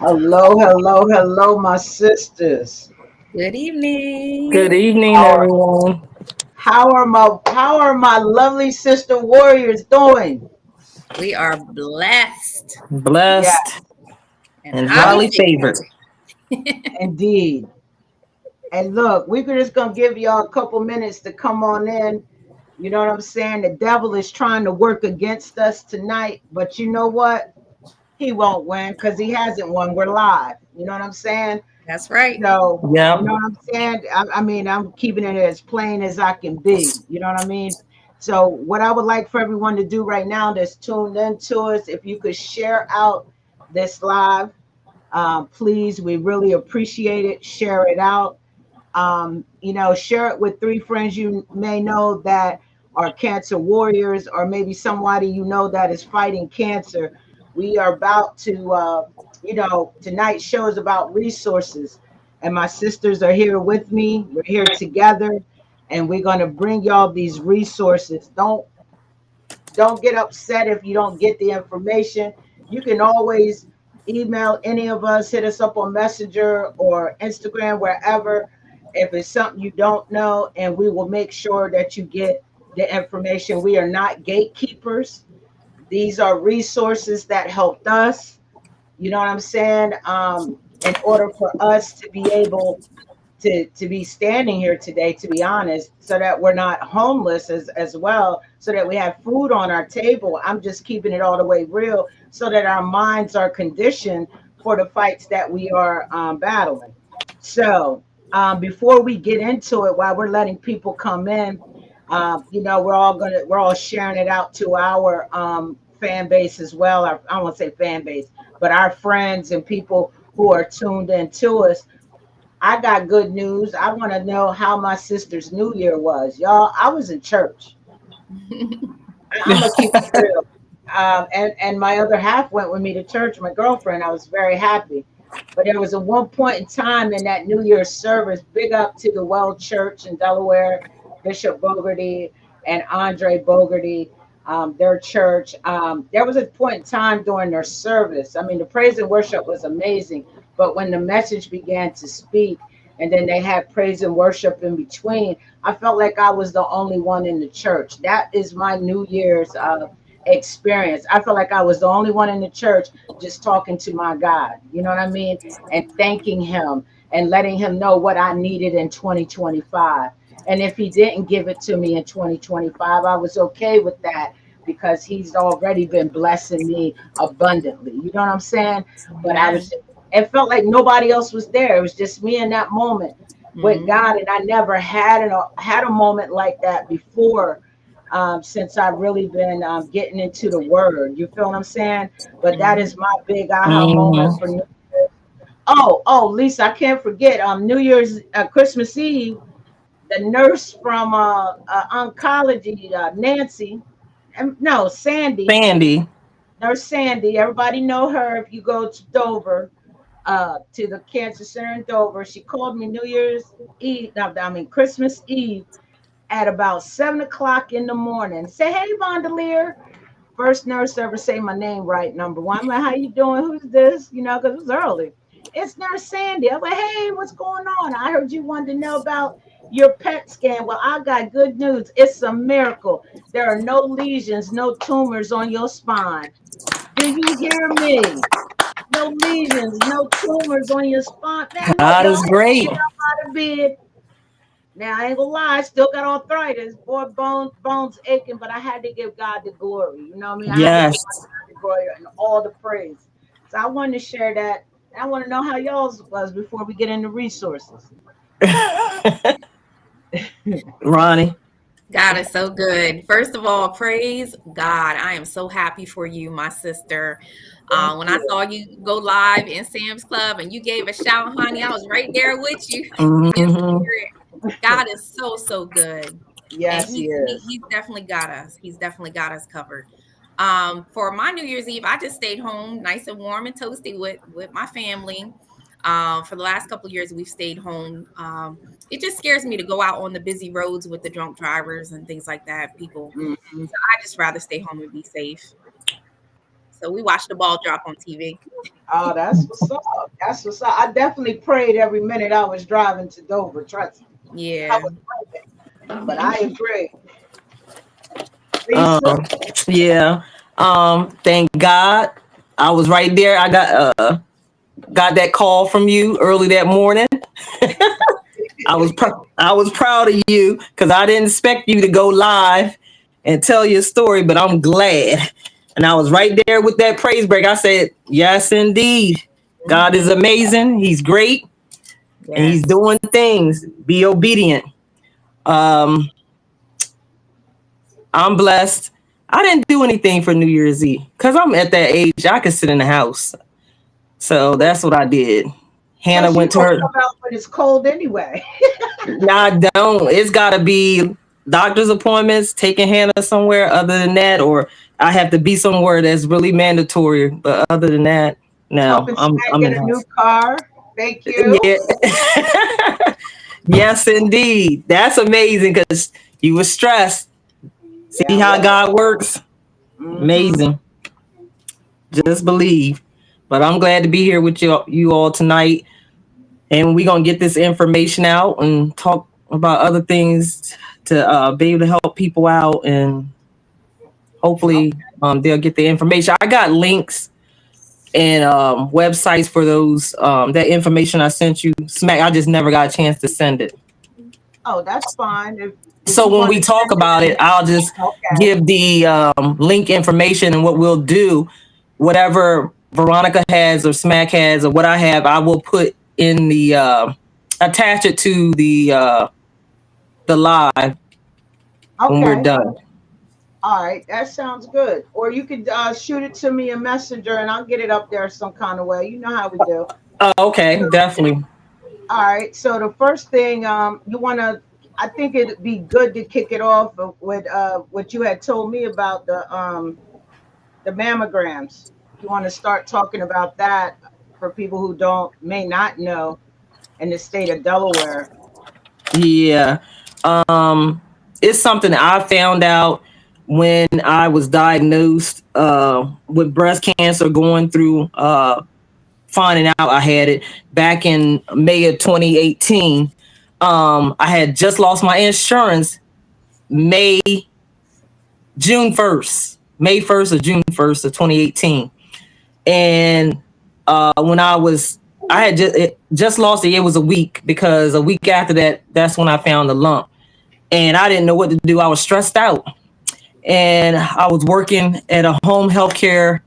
Hello, hello, hello, my sisters. Good evening. Good evening, How everyone. how are my lovely sister warriors doing? We are blessed Yeah, Blessed and and highly highly favored. favored. indeed. And look, we're just gonna give y'all a couple minutes to come on in. You know what I'm saying? The devil is trying to work against us tonight, but you know what? He won't win because he hasn't won. We're live. You know what I'm saying? That's right. So, you Yep. know what I'm saying? I mean, I'm keeping it as plain as I can be. You know what I mean? So, what I would like for everyone to do right now that's tuned into us, if you could share out this live, please, we really appreciate it. Share it out. Share it with three friends you may know that are cancer warriors, or maybe somebody you know that is fighting cancer. We are about to, tonight's show is about resources, and my sisters are here with me. We're here together, and we're going to bring y'all these resources. Don't get upset if you don't get the information. You can always email any of us, hit us up on Messenger or Instagram, wherever, if it's something you don't know, and we will make sure that you get the information. We are not gatekeepers. These are resources that helped us. You know what I'm saying? In order for us to be able to be standing here today, to be honest, so that we're not homeless as well, so that we have food on our table. I'm just keeping it all the way real, so that our minds are conditioned for the fights that we are battling. So before we get into it, while we're letting people come in, we're all sharing it out to our fan base as well. I won't say fan base, but our friends and people who are tuned in to us. I got good news. I want to know how my sister's New Year was, y'all. I was in church. I'm gonna keep it real. And my other half went with me to church. My girlfriend. I was very happy. But there was a one point in time in that New Year's service. Big up to the Well Church in Delaware, Bishop Bogarty and Andre Bogarty. Their church. There was a point in time during their service. I mean, the praise and worship was amazing, but when the message began to speak, and then they had praise and worship in between, I felt like I was the only one in the church. That is my New Year's experience. I felt like I was the only one in the church just talking to my God. You know what I mean? And thanking Him and letting Him know what I needed in 2025. And if He didn't give it to me in 2025, I was okay with that because He's already been blessing me abundantly. You know what I'm saying? But Amen. it felt like nobody else was there. It was just me in that moment with Mhm. God, and I never had a moment like that before. Since I've really been getting into the word, you feel what I'm saying? But that is Mhm. my big aha moment for hmm New Year's. Oh, Lisa, I can't forget. New Year's, Christmas Eve, the nurse from oncology, Nancy, no, Sandy, Sandy. Nurse Sandy. Everybody know her if you go to Dover, to the cancer center in Dover. She called me New Year's Eve. No, I mean Christmas Eve at about 7 o'clock in the morning. Say, hey, Vondelier. First nurse ever say my name right. Number one. I'm like, how you doing? Who's this? Because it was early. It's Nurse Sandy. I'm like, hey, what's going on? I heard you wanted to know about your PET scan. Well, I got good news. It's a miracle. There are no lesions, no tumors on your spine. Do you hear me? No lesions, no tumors on your spine. Man, look, God y'all, is I had to great. get up out of bed. Now I ain't gonna lie, I still got arthritis, boy, bones aching, but I had to give God the glory. You know what I mean? I had to give Yes. my God the glory and all the praise. So I wanted to share that. I want to know how y'all's was before we get into resources. Ronnie. God is so good. First of all, praise God. I am so happy for you, my sister. Thank When I you. saw you go live in Sam's Club and you gave a shout, honey, I was right there with you in hmm spirit. God is so, so good. And Yes, he is. he's definitely got us. He's definitely got us covered. For my New Year's Eve, I just stayed home, nice and warm and toasty with my family. For the last couple of years, we've stayed home. It just scares me to go out on the busy roads with the drunk drivers and things like that. People, Hmm. so I just rather stay home and be safe. So we watched the ball drop on TV. Oh, that's what's up. That's what's up. I definitely prayed every minute I was driving to Dover. Trust me. I Yeah. was praying. But I agree. Lisa. Um, yeah. Thank God I was right there. I got that call from you early that morning. I was proud of you because I didn't expect you to go live and tell your story, but I'm glad. And I was right there with that praise break. I said, yes, indeed. God is Mhm. amazing. He's great and he's Yes. doing things. Be obedient. Um, I'm blessed. I didn't do anything for New Year's Eve because I'm at that age. I could sit in the house. So that's what I did. Hannah Plus, you went to don't her. come out when it's cold anyway. No, I don't. It's got to be doctor's appointments, taking Hannah somewhere. Other than that, or I have to be somewhere that's really mandatory. But other than that, no, Helping Smack I'm get in a the new house. car. Thank you. Yeah. Yes, indeed. That's amazing because you were stressed. Yeah, See I how was. God works. Hmm. Amazing. Just believe. But I'm glad to be here with you all tonight, and we're gonna get this information out and talk about other things to be able to help people out, and Okay. hopefully they'll get the information. I got links and websites for those that information I sent you. Smack, I just never got a chance to send it. Oh, that's fine. If So you when want we to talk send about it it, I'll just in, okay. give the link information, and what we'll do, whatever Veronica has or Smack has or what I have, I will put in the attach it to the live when we're Okay. done. All right. That sounds good. Or you could shoot it to me in Messenger and I'll get it up there some kind of way. You know how we do. Okay, definitely. All right. So the first thing you want to, I think it'd be good to kick it off with what you had told me about the mammograms. You want to start talking about that for people who don't may not know in the state of Delaware. Yeah. Um, it's something that I found out when I was diagnosed with breast cancer, going through finding out I had it back in May of 2018. I had just lost my insurance May, June 1st, May 1st or June 1st of 2018. And when I had just lost it. It was a week because a week after that, that's when I found the lump, and I didn't know what to do. I was stressed out, and I was working at a home healthcare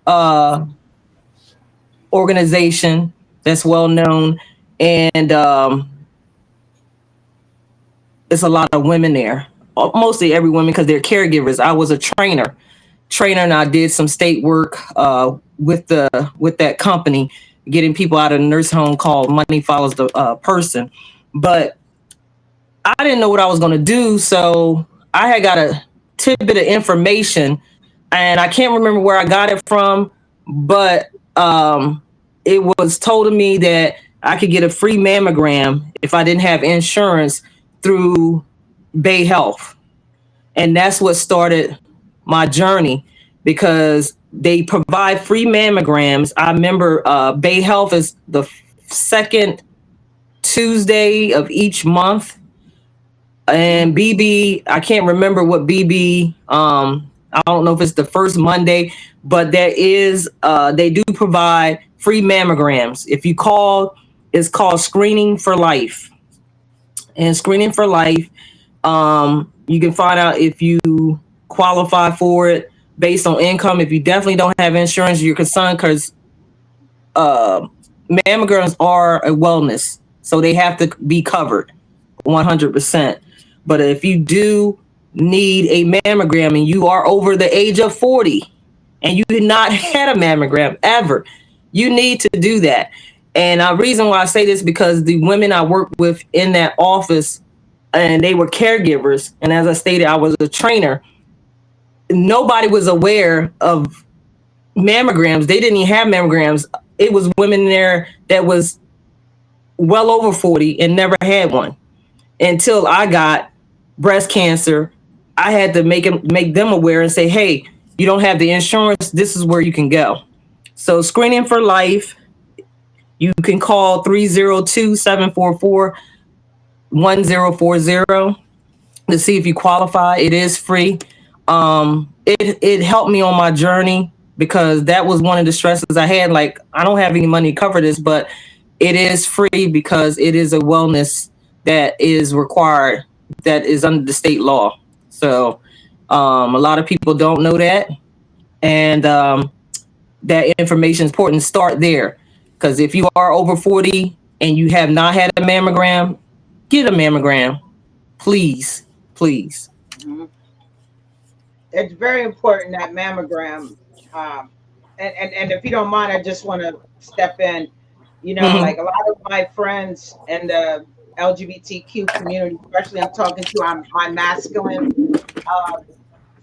uh, organization that's well known, and it's a lot of women there, mostly every woman because they're caregivers. I was a trainer, and I did some state work with that company, getting people out of the nursing home, called Money Follows the Person. But I didn't know what I was going to do, so I had got a tidbit of information, and I can't remember where I got it from, but it was told to me that I could get a free mammogram if I didn't have insurance through Bay Health, and that's what started my journey because they provide free mammograms. I remember Bay Health is the second Tuesday of each month, and Hmm. BB, I can't remember what BB. I don't know if it's the first Monday, but there is. They do provide free mammograms. If you call, it's called Screening for Life, and Screening for Life. You can find out if you qualify for it based on income. If you definitely don't have insurance, you're concerned because uh, mammograms are a wellness, so they have to be covered 100%. But if you do need a mammogram and you are over the age of 40 and you did not had a mammogram ever, you need to do that. And the reason why I say this because the women I worked with in that office, and they were caregivers, and as I stated, I was a trainer. Nobody was aware of mammograms. They didn't even have mammograms. It was women there that was well over 40 and never had one until I got breast cancer. I had to make them aware and say, hey, you don't have the insurance, this is where you can go. So Screening for Life, you can call 302-744-1040 to see if you qualify. It is free. It helped me on my journey because that was one of the stresses I had. Like, I don't have any money to cover this, but it is free because it is a wellness that is required, that is under the state law. So a lot of people don't know that, and that information is important. Start there, because if you are over 40 and you have not had a mammogram, get a mammogram, please, please. Mhm. It's very important that mammogram. Um, and if you don't mind, I just want to step in. You know, Mhm. like a lot of my friends in the LGBTQ community, especially I'm talking to my masculine uh,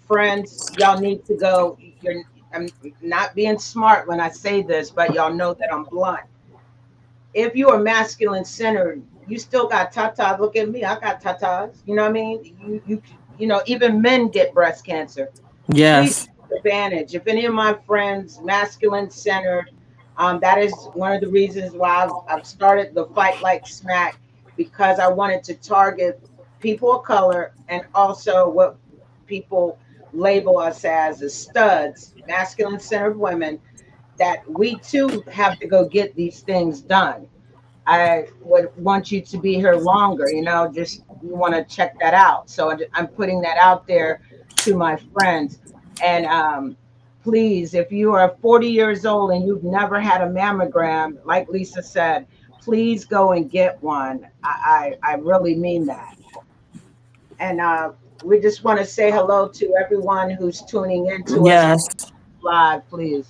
friends, y'all need to go. I'm not being smart when I say this, but y'all know that I'm blunt. If you are masculine centered, you still got tatas. Look at me, I got tatas. You know what I mean? You know, even men get breast cancer. Please Yes. take advantage. If any of my friends masculine centered, that is one of the reasons why I've started the Fight Like Smack, because I wanted to target people of color and also what people label us as studs, masculine centered women, that we too have to go get these things done. I would want you to be here longer, just you want to check that out. So I'm putting that out there to my friends. And please, if you are 40 years old and you've never had a mammogram, like Lisa said, please go and get one. I really mean that. And we just want to say hello to everyone who's tuning in to us Yes. live, please.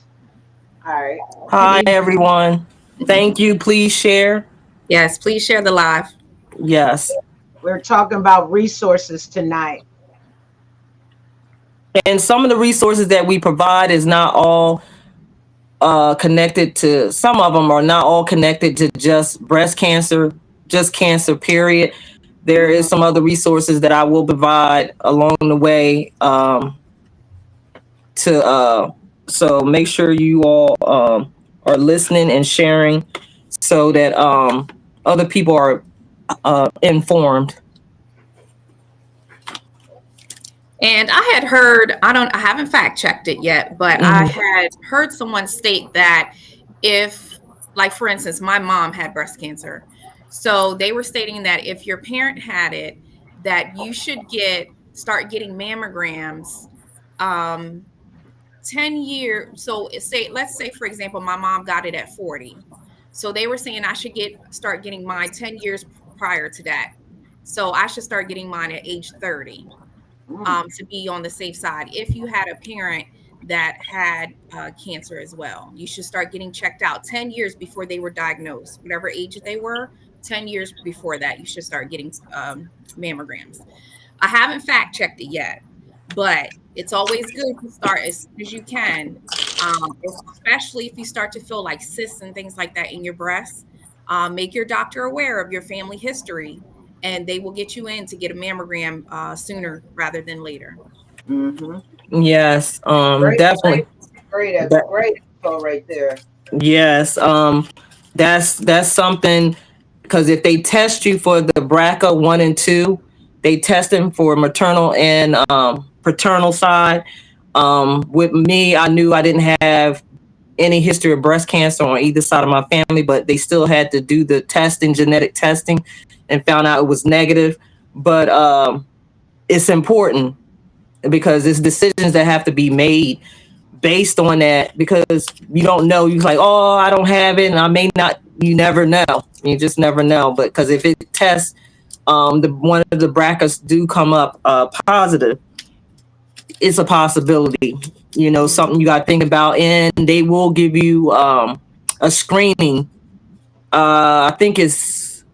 All right. Good Hi, evening. everyone. Thank you. Please share. Yes, please share the live. Yes. We're talking about resources tonight. And some of the resources that we provide is not all connected to, some of them are not all connected to just breast cancer, just cancer, period. There is Mhm. some other resources that I will provide along the way, to so make sure you all are listening and sharing so that other people are informed. And I had heard, I haven't fact checked it yet, but I Mhm. had heard someone state that if, like, for instance, my mom had breast cancer. So they were stating that if your parent had it, that you should start getting mammograms, um, 10 years. So let's say, for example, my mom got it at 40. So they were saying I should start getting mine 10 years prior to that. So I should start getting mine at age 30, Mm. to be on the safe side. If you had a parent that had cancer as well, you should start getting checked out 10 years before they were diagnosed, whatever age they were. 10 years before that, you should start getting mammograms. I haven't fact checked it yet, but it's always good to start as soon as you can, especially if you start to feel like cysts and things like that in your breast. Make your doctor aware of your family history, and they will get you in to get a mammogram sooner rather than later. Mhm. Yes, Great, definitely. great, great, That, great info right there. yes, that's something, because if they test you for the BRCA 1 and 2, they test them for maternal and paternal side. With me, I knew I didn't have any history of breast cancer on either side of my family, but they still had to do the testing, genetic testing, and found out it was negative. But it's important because it's decisions that have to be made based on that, because you don't know. You're like, oh, I don't have it, and I may not. You never know. You just never know. But because if it tests, the one of the brackets do come up positive, it's a possibility. Mhm. Something you got to think about, and they will give you a screening. I think it's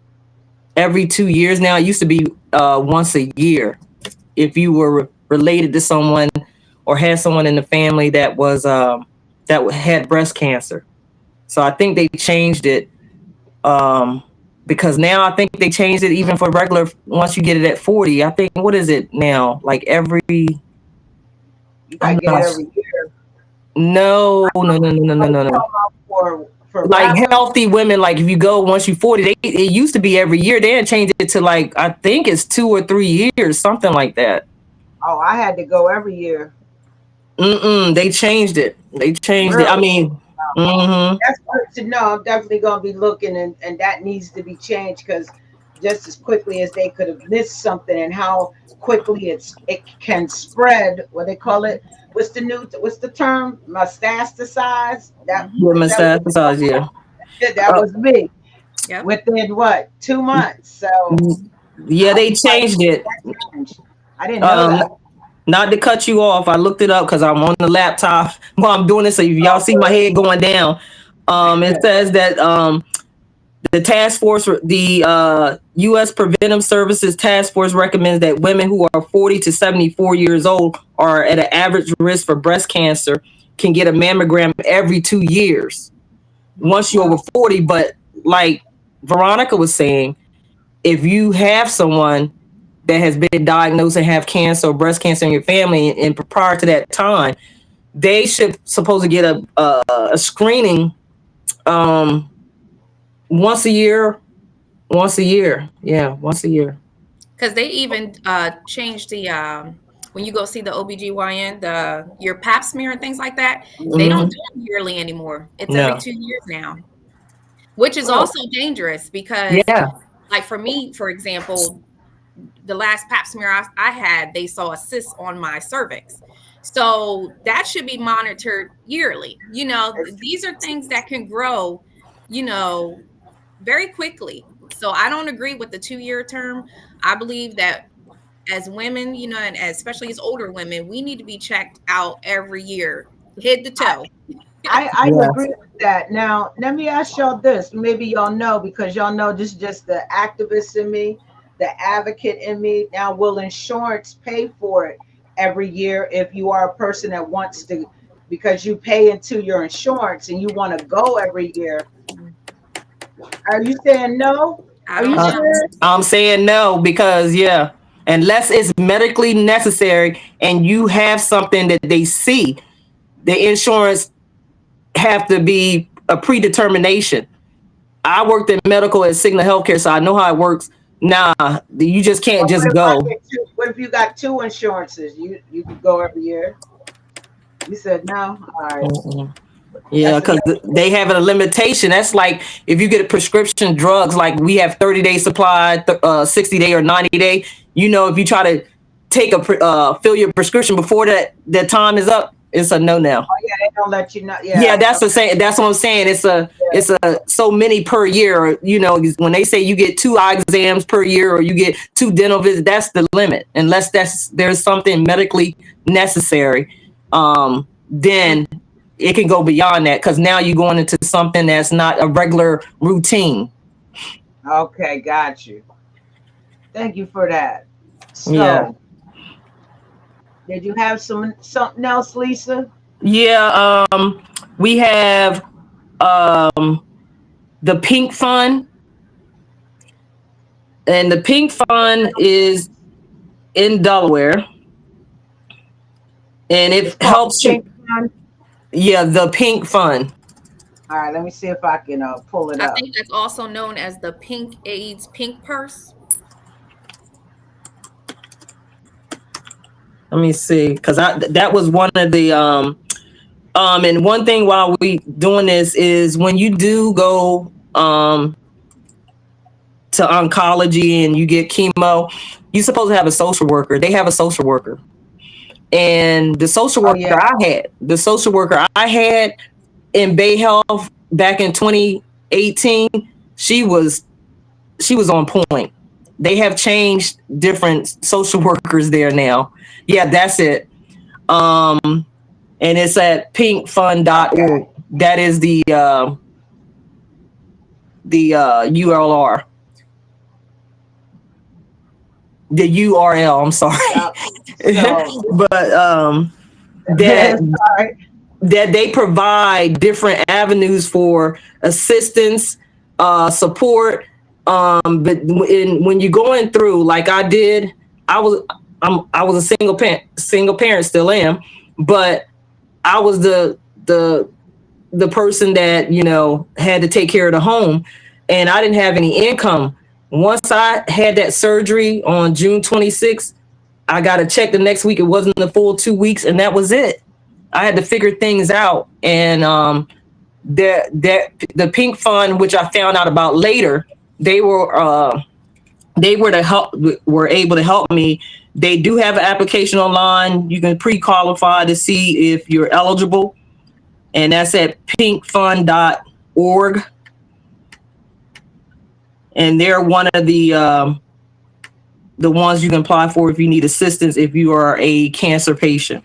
every 2 years now. It used to be once a year if you were related to someone or had someone in the family that was that had breast cancer. So I think they changed it, because now I think they changed it even for regular. Once you get it at 40, I think, what is it now? Like every You gotta I'm get it not. every year. No, no, no, no, no, no, Oh, you no, no. talking about for Like rappers? healthy women, like if you go once you 40, it used to be every year. They had changed it to like I think it's 2 or 3 years, something like that. Oh, I had to go every year. They changed it. They changed it. I Really? mean, mm-hmm. That's good to know. I'm definitely gonna be looking, and that needs to be changed because just as quickly as they could have missed something, and how quickly it can spread. What they call it? What's the term? Metastasize. That Hmm. Yeah, is that what it's massage. Yeah. called? That Uh, was me Yep. within what 2 months. So yeah, I they was like, changed it. that changed. I didn't know Um, that. Not to cut you off, I looked it up because I'm on the laptop while I'm doing this. So if y'all see my head going down, it says that the task force, the U.S. Preventive Services Task Force recommends that women who are 40 to 74 years old are at an average risk for breast cancer can get a mammogram every 2 years once you're over 40. But like Veronica was saying, if you have someone that has been diagnosed and have cancer or breast cancer in your family, and prior to that time, they should supposed to get a screening um, once a year. Once a year, yeah, once a year. Because they even changed the when you go see the OBGYN, the your pap smear and things like that, they don't Hmm. do it yearly anymore. It's every No, 2 years now, which is Really? also dangerous because, yeah, like for me, for example, the last pap smear I had, they saw a cyst on my cervix. So that should be monitored yearly. These are things that can grow, you know, very quickly. So I don't agree with the 2 year term. I believe that as women, and especially as older women, we need to be checked out every year, head to toe. I yeah. agree with that. Now, let me ask y'all this. Maybe y'all know because y'all know this is just the activist in me, the advocate in me. Now, will insurance pay for it every year if you are a person that wants to, because you pay into your insurance and you want to go every year? Are you saying no? I Are you don't Uh, know. sure? I'm saying no because yeah, unless it's medically necessary and you have something that they see, the insurance have to be a predetermination. I worked in medical at Cigna Healthcare, so I know how it works. Nah, you just can't But what just if I go. get two? What if you got two insurances? You could go every year. You said no. All right. Mm-mm. Yeah, That's a no. because they have a limitation. That's like if you get a prescription drugs, like we have 30-day supply, 60-day or 90-day. If you try to take fill your prescription before that time is up, it's a no now. Oh yeah, they don't let you know. Yeah, Yeah. that's the Okay. same. That's what I'm saying. Yeah. It's a so many per year. When they say you get 2 eye exams per year or you get 2 dental visits, that's the limit. Unless there's something medically necessary, then it can go beyond that because now you're going into something that's not a regular routine. Okay, got you. Thank you for that. Yeah, So, did you have something else, Lisa? yeah. We have the Pink Fund, and the Pink Fund is in Delaware, and It's it called the helps you. Pink Fund. Yeah, the Pink Fund. All right, let me see if I can pull it I up. think that's also known as the Pink AIDS Pink Purse. Let me see, because that was one of the and one thing while we doing this is when you do go to oncology and you get chemo, you're supposed to have a social worker. They have a social worker, and Oh yeah. the social worker I had in Bay Health back in 2018, she was she was on point. They have changed different social workers there now. Yeah, that's it. Um, and it's at pinkfund.org. Okay. That is the ULR, the URL. I'm sorry, Yeah. So, but that sorry. that they provide different avenues for assistance, support. But when you're going through, like I did, I was I was a single parent, still am, but I was the person that, you know, had to take care of the home, and I didn't have any income. Once I had that surgery on June 26th, I got a check the next week. It wasn't the full 2 weeks, and that was it. I had to figure things out. And the Pink Fund, which I found out about later, they were to help, were able to help me. They do have an application online. You can pre-qualify to see if you're eligible, and that's at pinkfund.org. And they're one of the ones you can apply for if you need assistance if you are a cancer patient.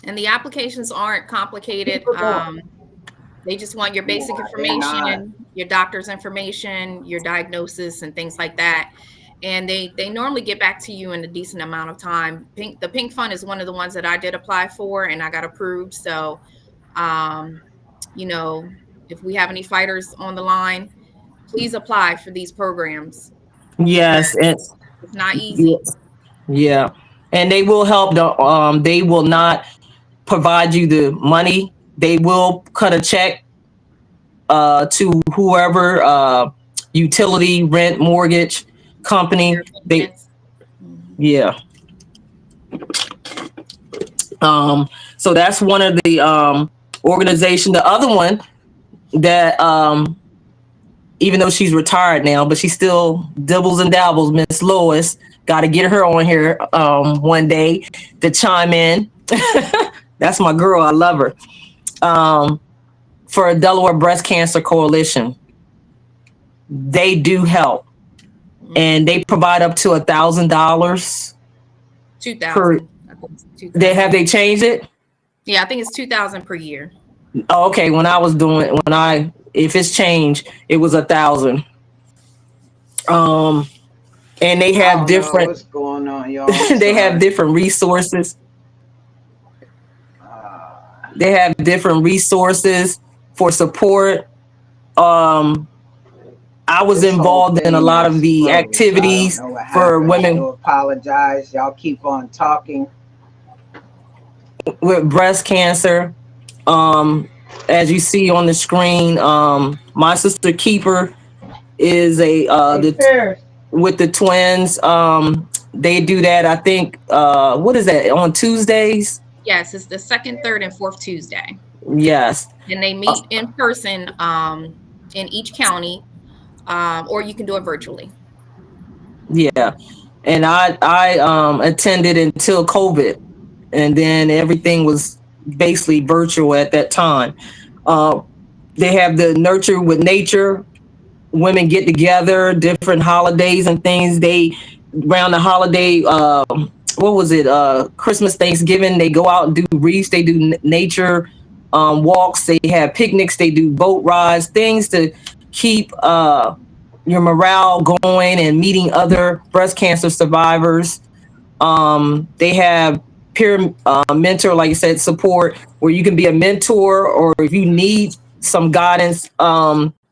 And the applications aren't complicated. They just want your basic They're not. information, your doctor's information, your diagnosis, and things like that. And they normally get back to you in a decent amount of time. The Pink Fund is one of the ones that I did apply for, and I got approved. So, um, you know, if we have any fighters on the line, please apply for these programs Yes, because and it's not easy. yeah, and they will help. They will not provide you the money. They will cut a check to whoever, utility, rent, mortgage company. Your They maintenance. Mhm. Yeah. So that's one of the organization. The other one that even though she's retired now, but she still dibbles and dabbles. Miss Lois, got to get her on here one day to chime in. That's my girl. I love her. For Delaware Breast Cancer Coalition, they do help, and they provide up to $1,000 per. 2,000. I think it's 2,000. They changed it. Yeah, I think it's 2,000 per year. Oh, okay, when I was doing, if it's changed, it was 1,000. And they I have don't know different what's going on, y'all. I'm they have sorry. different resources. Uh, They have different resources for support. Um, I was this whole involved in a thing lot of is the froze. I don't activities know what for happened. I do women apologize. Y'all keep on talking. with breast cancer. Um, as you see on the screen, my sister Keeper is a Hey, Paris. with the twins. They do that. I think what is that, on Tuesdays? Yes, it's the second, third, and fourth Tuesday. Yes. And they meet in person in each county, or you can do it virtually. Yeah. And I attended until COVID, and then everything was basically virtual at that time. Uh, they have the Nurture with Nature. Women get together, different holidays and things. They around the holiday, what was it? Christmas, Thanksgiving. They go out and do wreaths. They do nature walks. They have picnics. They do boat rides. Things to keep your morale going and meeting other breast cancer survivors. They have peer mentor, like you said, support where you can be a mentor, or if you need some guidance,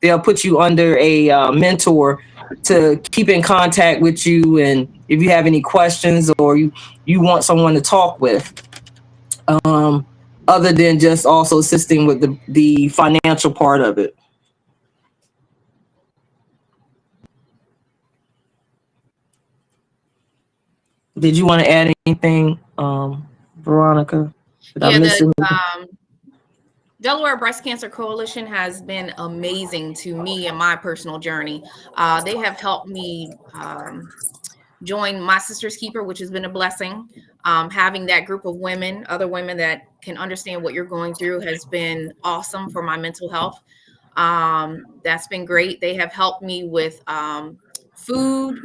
they'll put you under a mentor to keep in contact with you, and if you have any questions or you want someone to talk with, um, other than just also assisting with the financial part of it. Did you want to add anything, Veronica? Did I Yeah, miss the anything? Delaware Breast Cancer Coalition has been amazing to me in my personal journey. They have helped me join My Sister's Keeper, which has been a blessing. Having that group of women, other women that can understand what you're going through, has been awesome for my mental health. That's been great. They have helped me with food,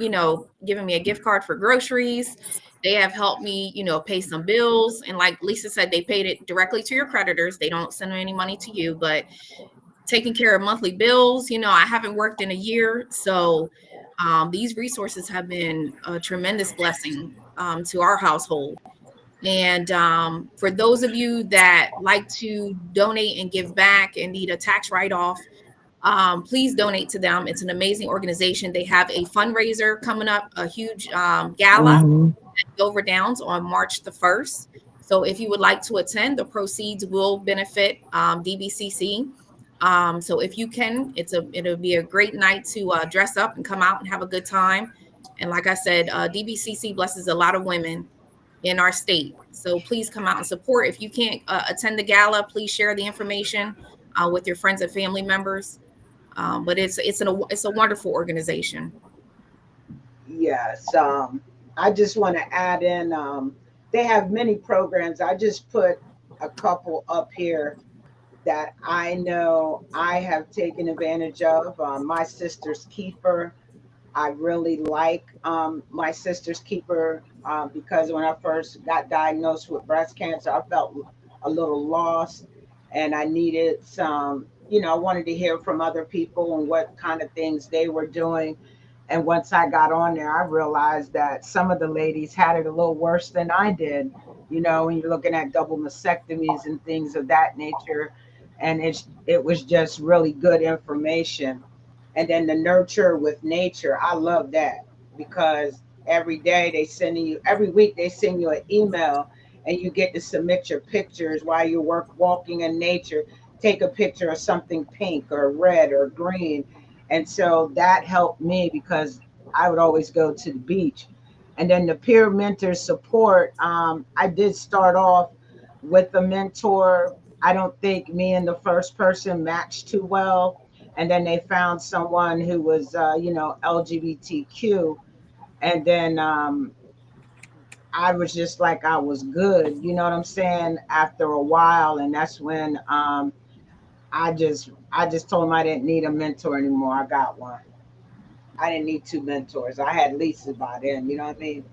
giving me a gift card for groceries. They have helped me, pay some bills. And like Lisa said, they paid it directly to your creditors. They don't send any money to you, but taking care of monthly bills. I haven't worked in a year. So these resources have been a tremendous blessing to our household. And for those of you that like to donate and give back and need a tax write-off, please donate to them. It's an amazing organization. They have a fundraiser coming up, a huge gala. Mhm. Dover Downs on March the 1st. So if you would like to attend, the proceeds will benefit DBCC. So if you can, it'll be a great night to dress up and come out and have a good time. And like I said, DBCC blesses a lot of women in our state. So please come out and support. If you can't attend the gala, please share the information with your friends and family members. But it's a wonderful organization. Yes. I just want to add in, they have many programs. I just put a couple up here that I know I have taken advantage of. My sister's keeper. I really like my sister's keeper because when I first got diagnosed with breast cancer, I felt a little lost and I needed some, I wanted to hear from other people and what kind of things they were doing. And once I got on there, I realized that some of the ladies had it a little worse than I did. When you're looking at double mastectomies and things of that nature, and it was just really good information. And then the nurture with nature, I love that because every week they send you an email and you get to submit your pictures while you're walking in nature. Take a picture of something pink or red or green. And so that helped me because I would always go to the beach. And then the peer mentor support, I did start off with a mentor. I don't think me and the first person matched too well. And then they found someone who was, LGBTQ. And then I was just like, I was good. You know what I'm saying? After a while. And that's when I just told him I didn't need a mentor anymore. I got one. I didn't need two mentors. I had Lisa by then, you know what I mean?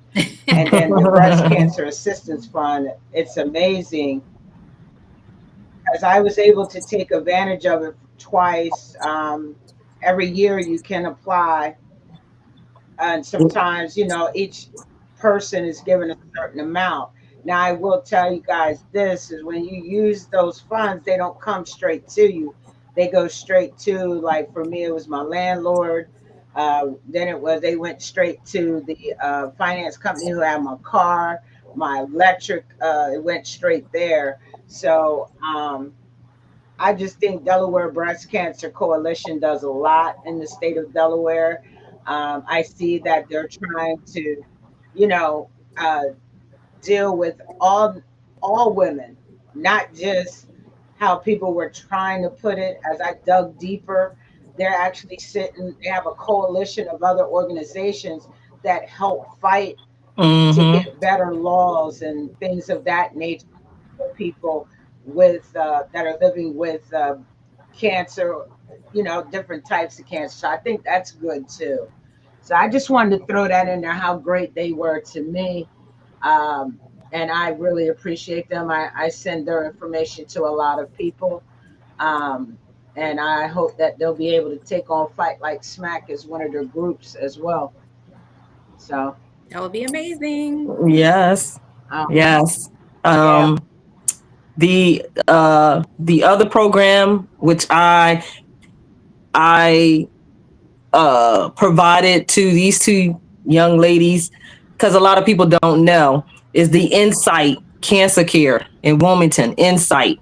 And then the breast cancer assistance fund, it's amazing because I was able to take advantage of it twice. Every year you can apply, and sometimes each person is given a certain amount. Now I will tell you guys this is when you use those funds, they don't come straight to you. They go straight to, like, for me it was my landlord. Then they went straight to the finance company who had my car, my electric. It went straight there. So I just think Delaware Breast Cancer Coalition does a lot in the state of Delaware. I see that they're trying to, you know, uh, deal with all women, not just how people were trying to put it. As I dug deeper, they're actually sitting. They have a coalition of other organizations that help fight to Mm-hmm. get better laws and things of that nature for people with that are living with cancer, different types of cancer. So I think that's good too. So I just wanted to throw that in there, how great they were to me. Um, and I really appreciate them. I send their information to a lot of people. Um, and I hope that they'll be able to take on Fight Like Smack as one of their groups as well. So, That would be amazing. Yes. um, Yes. yeah. The other program which I provided to these two young ladies, because a lot of people don't know, is the Insight Cancer Care in Wilmington. Insight.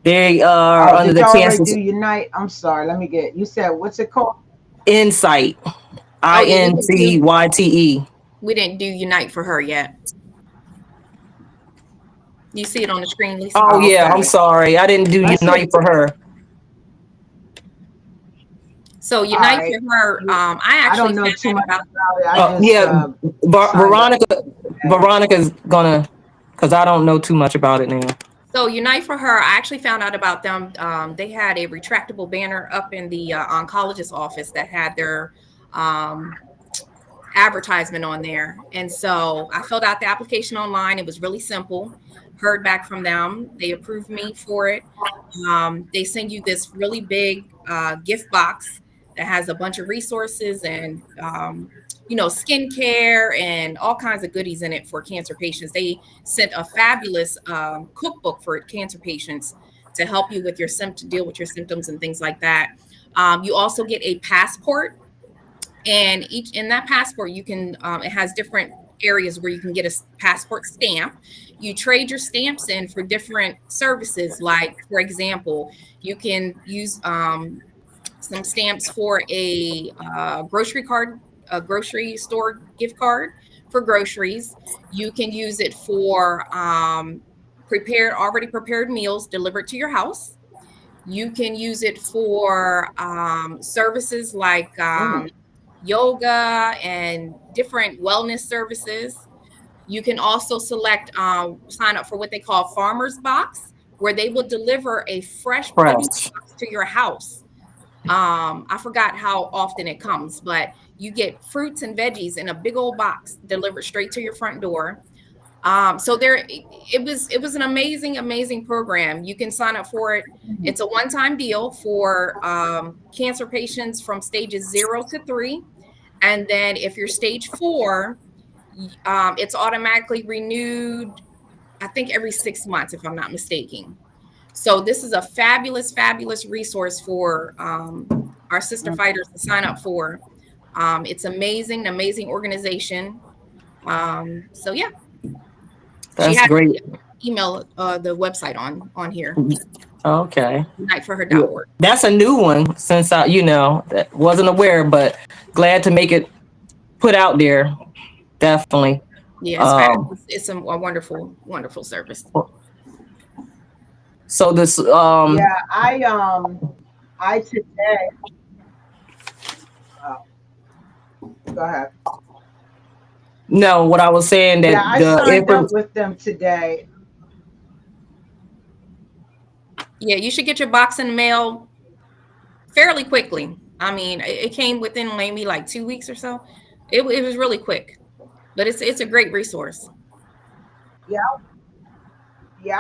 They are Oh, under did the y'all already cancer. do Unite? I'm sorry. Let me get. You said what's it called? Insight. Oh yeah, we didn't do INCYTE. we didn't do Unite for her yet. You see it on the screen, Lisa? Oh Oh, yeah, I'm okay. sorry. I didn't do Let's Unite hit. for her. So All Unite right. for her, I I actually don't know found too out much about. about it. I just Yeah, signed up Veronica. today. Veronica's gonna, because I don't know too much about it now. So Unite for her, I actually found out about them. They had a retractable banner up in the oncologist office that had their um, advertisement on there. And so I filled out the application online. It was really simple. Heard back from them. They approved me for it. They send you this really big gift box that has a bunch of resources and skincare and all kinds of goodies in it for cancer patients. They sent a fabulous cookbook for cancer patients to help you with your deal with your symptoms and things like that. You also get a passport, and each in that passport you can it has different areas where you can get a passport stamp. You trade your stamps in for different services. Like, for example, you can use some stamps for a grocery store gift card for groceries. You can use it for already prepared meals delivered to your house. You can use it for services like yoga and different wellness services. You can also sign up for what they call Farmer's Box, where they will deliver a fresh produce Fresh. box to your house. I forgot how often it comes, but you get fruits and veggies in a big old box delivered straight to your front door. So it was an amazing program. You can sign up for it. It's a one-time deal for cancer patients from stages 0 to 3. And then if you're stage 4, it's automatically renewed, I think every 6 months, if I'm not mistaken. So this is a fabulous resource for our sister fighters to sign up for. It's amazing organization. So yeah, she That's had great. the email, the website on here, Okay. Yeah. uniteforher.org. That's a new one since that wasn't aware, but glad to make it put out there. Definitely. Yeah, it's Um, fabulous. It's a wonderful service. so this Yeah, I today. Oh, go ahead. no, what I was saying that Yeah, I signed up with them today. Yeah, you should get your box in the mail fairly quickly. I mean, it came within maybe like 2 weeks or so. It was really quick, but it's a great resource. Yeah, yeah.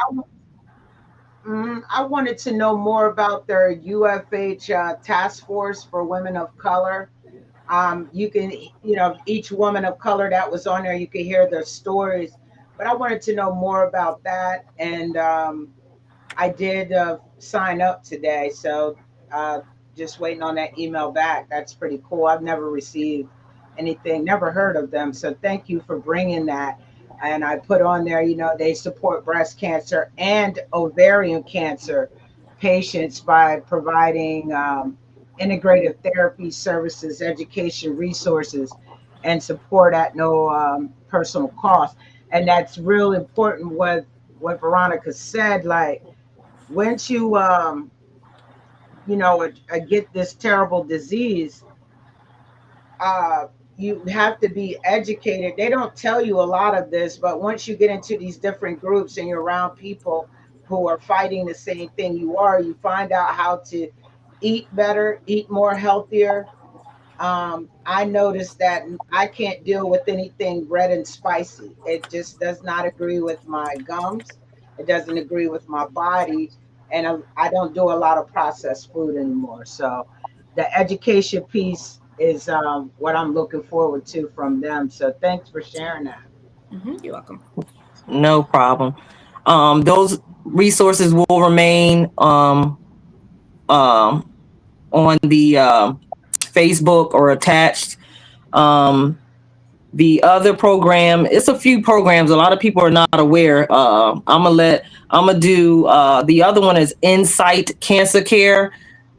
I wanted to know more about their UFH task force for women of color. You can, each woman of color that was on there, you could hear their stories. But I wanted to know more about that, and I did sign up today, so uh, just waiting on that email back. That's pretty cool. I've never received anything, never heard of them. So thank you for bringing that. And I put on there, they support breast cancer and ovarian cancer patients by providing integrative therapy services, education resources, and support at no personal cost. And that's real important. What Veronica said, like, once you get this terrible disease, uh you have to be educated. They don't tell you a lot of this, but once you get into these different groups and you're around people who are fighting the same thing you are, you find out how to eat better, eat more healthier. I noticed that I can't deal with anything red and spicy. It just does not agree with my gums. It doesn't agree with my body. And I don't do a lot of processed food anymore. So the education piece is what I'm looking forward to from them. So thanks for sharing that. You're welcome. no problem. Those resources will remain um, on the Facebook or attached. Um, the other program, it's a few programs. A lot of people are not aware. I'm gonna do the other one is Insight Cancer Care.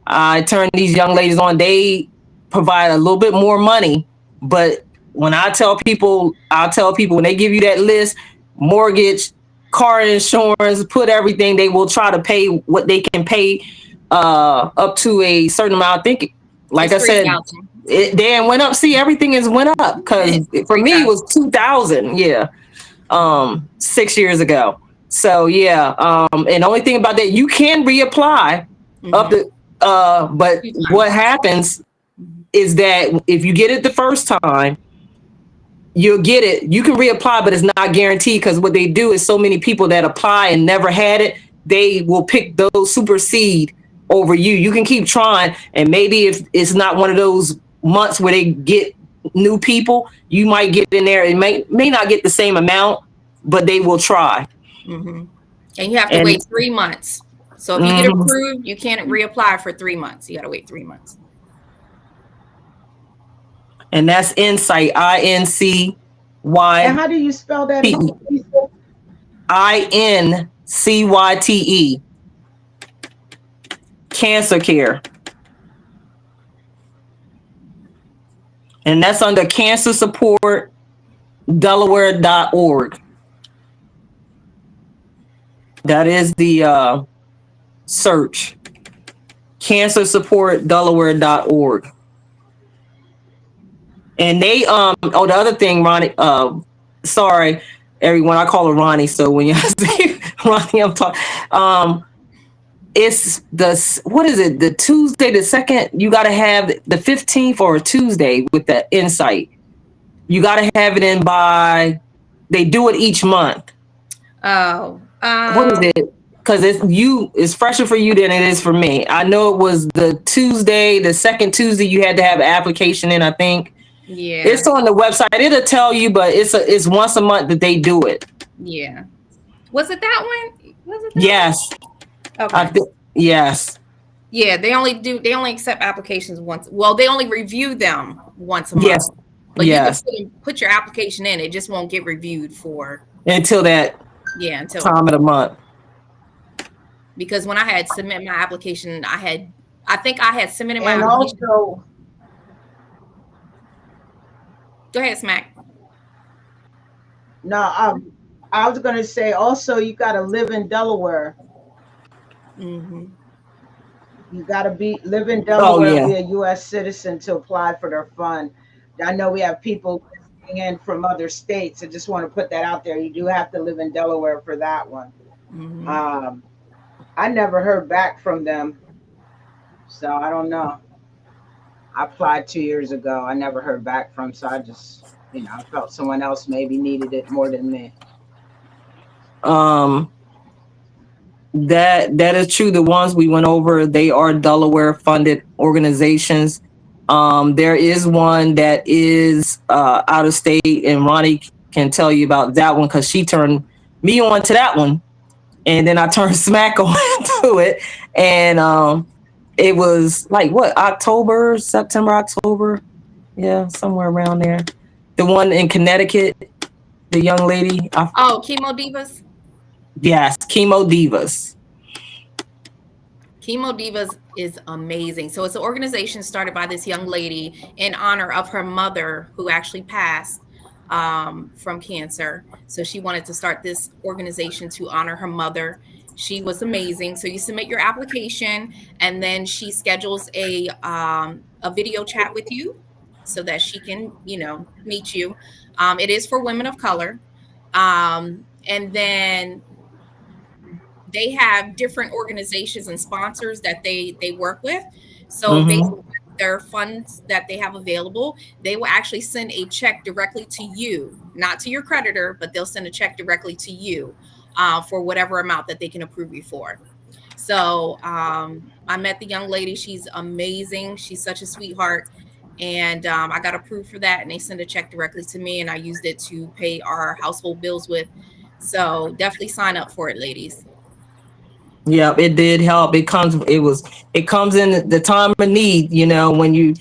I turn these young ladies on. They provide a little bit more money, but when I'll tell people when they give you that list, mortgage, car insurance, put everything, they will try to pay what they can pay up to a certain amount. I think, like It's I said, 3,000. it then went up. See, everything has went up because It's for me it 3,000. was 2,000. Yeah, 6 years ago. So yeah, and the only thing about that, you can reapply up to. But 2 times. what happens Mhm. is that if you get it the first time, you'll get it. You can reapply, but it's not guaranteed because what they do is so many people that apply and never had it, they will pick those supersede over you. You can keep trying, and maybe if it's not one of those months where they get new people, you might get in there. It may not get the same amount, but they will try. Mhm. And you have to And wait 3 months. So if you get mhm, approved, you can't reapply for 3 months. You got to wait 3 months. and that's Insight, INC And how do you spell that again? INCYTE. Cancer Care. And that's under Cancer Support Delaware.org. That is the search. Cancer Support Delaware.org. And they the other thing, Ronnie, sorry everyone, I call her Ronnie, so when you say Ronnie, I'm talking it's what is it, the Tuesday the 2nd, you got to have the 15th or a Tuesday with the insight. You got to have it in by, they do it each month. Oh, what is it? Because it's fresher for you than it is for me. I know it was the Tuesday, the 2nd Tuesday, you had to have an application in, I think. Yeah. It's on the website. It'll tell you, but it's once a month that they do it. Yeah. Was it that one? Was it that Yes. one? Okay. Yes. Yeah, they only accept applications once. Well, they only review them once a month. Yes. But yes. you can put your application in. It just won't get reviewed for until that time of the month. Because when I had submitted my application, I think I had submitted my and application. Also, go ahead, Smack. No, I was going to say also you got to live in Delaware. Mm-hmm. You got to live in Delaware and be a U.S. citizen to apply for their fund. I know we have people listening in from other states. I just want to put that out there. You do have to live in Delaware for that one. Mm-hmm. I never heard back from them, so I don't know. I applied 2 years ago. I never heard back from, so I just, I felt someone else maybe needed it more than me. That is true. The ones we went over, they are Delaware funded organizations. There is one that is out of state, and Ronnie can tell you about that one because she turned me on to that one, and then I turned Smack on to it, and it was like September, October, yeah, somewhere around there. The one in Connecticut, the young lady. Chemo Divas. Yes, Chemo Divas. Chemo Divas is amazing. So it's an organization started by this young lady in honor of her mother who actually passed from cancer. So she wanted to start this organization to honor her mother. She was amazing. So you submit your application, and then she schedules a video chat with you so that she can, meet you. It is for women of color. And then they have different organizations and sponsors that they work with. So based on their funds that they have available, they will actually send a check directly to you, not to your creditor, but they'll send a check directly to you for whatever amount that they can approve you for. So I met the young lady. She's amazing. She's such a sweetheart. And I got approved for that, and they sent a check directly to me, and I used it to pay our household bills with. So definitely sign up for it, ladies. Yep, it did help. It comes in the time of need, when you're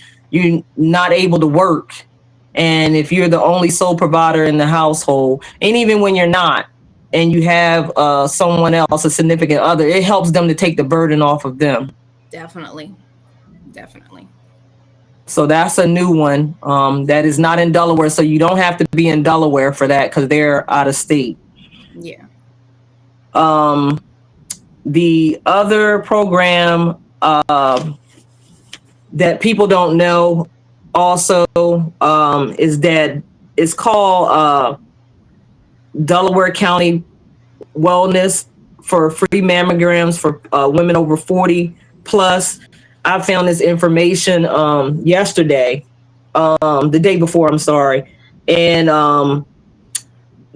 not able to work, and if you're the only sole provider in the household, and even when you're not, and you have someone else, a significant other, it helps them to take the burden off of them. Definitely. So that's a new one that is not in Delaware, so you don't have to be in Delaware for that because they're out of state. Yeah. The other program that people don't know also is that it's called Delaware County Wellness for free mammograms for women over 40 plus. I found this information yesterday, the day before, I'm sorry. And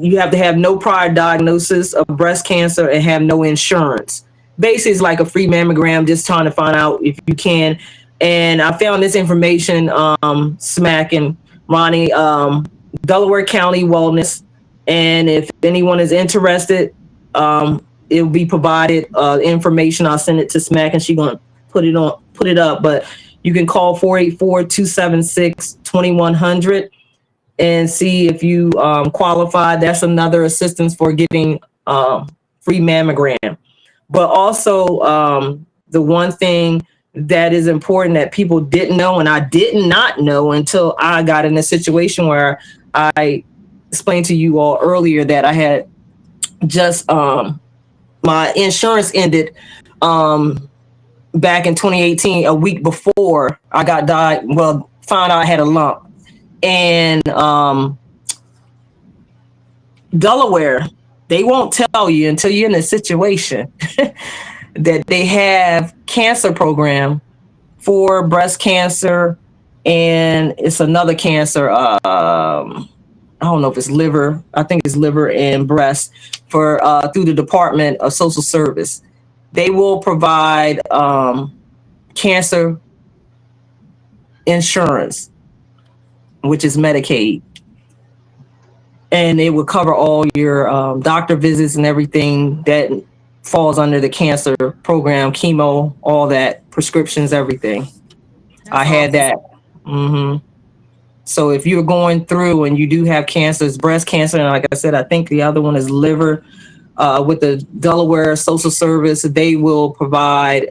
you have to have no prior diagnosis of breast cancer and have no insurance. Basically, it's like a free mammogram, just trying to find out if you can. And I found this information, Smack and Ronnie, Delaware County Wellness. And if anyone is interested, it'll be provided information. I'll send it to Smack, and she's gonna put it up. But you can call 484-276-2100. and see if you qualify. That's another assistance for getting free mammogram. But also, the one thing that is important that people didn't know, and I did not know until I got in a situation where I explained to you all earlier that I had just my insurance ended back in 2018, a week before I got died. Well, found out I had a lump. And Delaware, they won't tell you until you're in a situation that they have cancer program for breast cancer, and it's another cancer. I don't know if it's liver. I think it's liver and breast for through the Department of Social Service. They will provide cancer insurance, which is Medicaid, and it will cover all your doctor visits and everything that falls under the cancer program, chemo, all that, prescriptions, everything. That's I had awesome. that. So if you're going through and you do have cancer, it's breast cancer, and like I said, I think the other one is liver. With the Delaware Social Service, they will provide,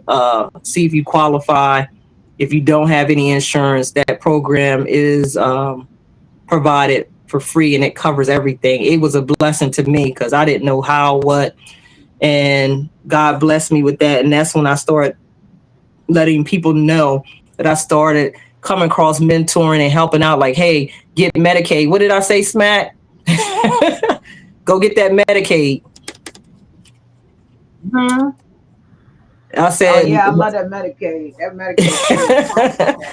see if you qualify. If you don't have any insurance, that program is provided for free, and it covers everything. It was a blessing to me because I didn't know how, what, and God blessed me with that. And that's when I started letting people know that I started coming across mentoring and helping out, like, hey, get Medicaid. What did I say, Smack? Go get that Medicaid. Hmm. I Oh said, yeah, I love that Medicaid. That Medicaid free.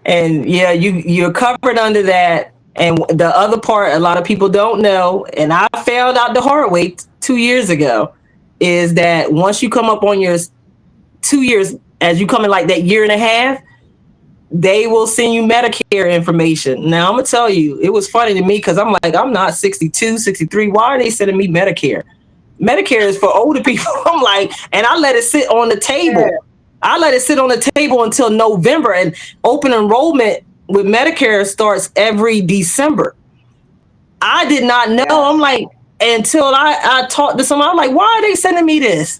and yeah, you're covered under that. And the other part, a lot of people don't know, and I found out the hard way 2 years ago, is that once you come up on your 2 years, as you come in like that year and a half, they will send you Medicare information. Now I'm gonna tell you, it was funny to me because I'm like, I'm not 62, 63. Why are they sending me Medicare? Medicare is for older people. I'm like, and I let it sit on the Yeah. table. I let it sit on the table until November, and open enrollment with Medicare starts every December. I did not know. I'm Yes. like, until I talked to someone, I'm like, why are they sending me this?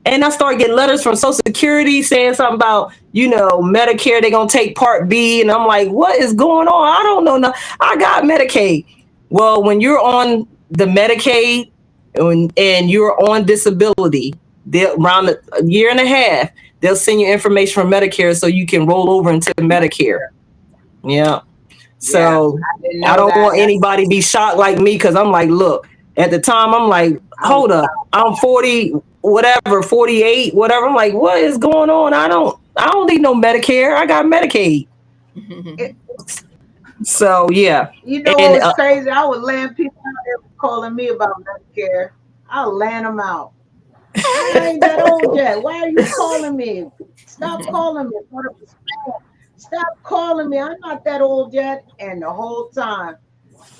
And I started getting letters from Social Security saying something about, Medicare, they're going to take Part B. And I'm like, what is going on? I don't know. No, I got Medicaid. Well, when you're on the Medicaid and you're on disability, around a year and a half, they'll send you information from Medicare so you can roll over into Medicare. Yeah. Yeah. So I didn't I know don't that. want anybody to be shocked like me, because I'm like, look, at the time, I'm like, I was hold up, I'm 40, whatever, 48, whatever. I'm like, what is going on? I don't need no Medicare. I got Medicaid. it, So yeah, you know what and was crazy? I would land people out there calling me about Medicare. I'll land them out. I ain't that old yet. Why are you calling me? Stop calling me. Put up a spam. Stop calling me. I'm not that old yet. And the whole time,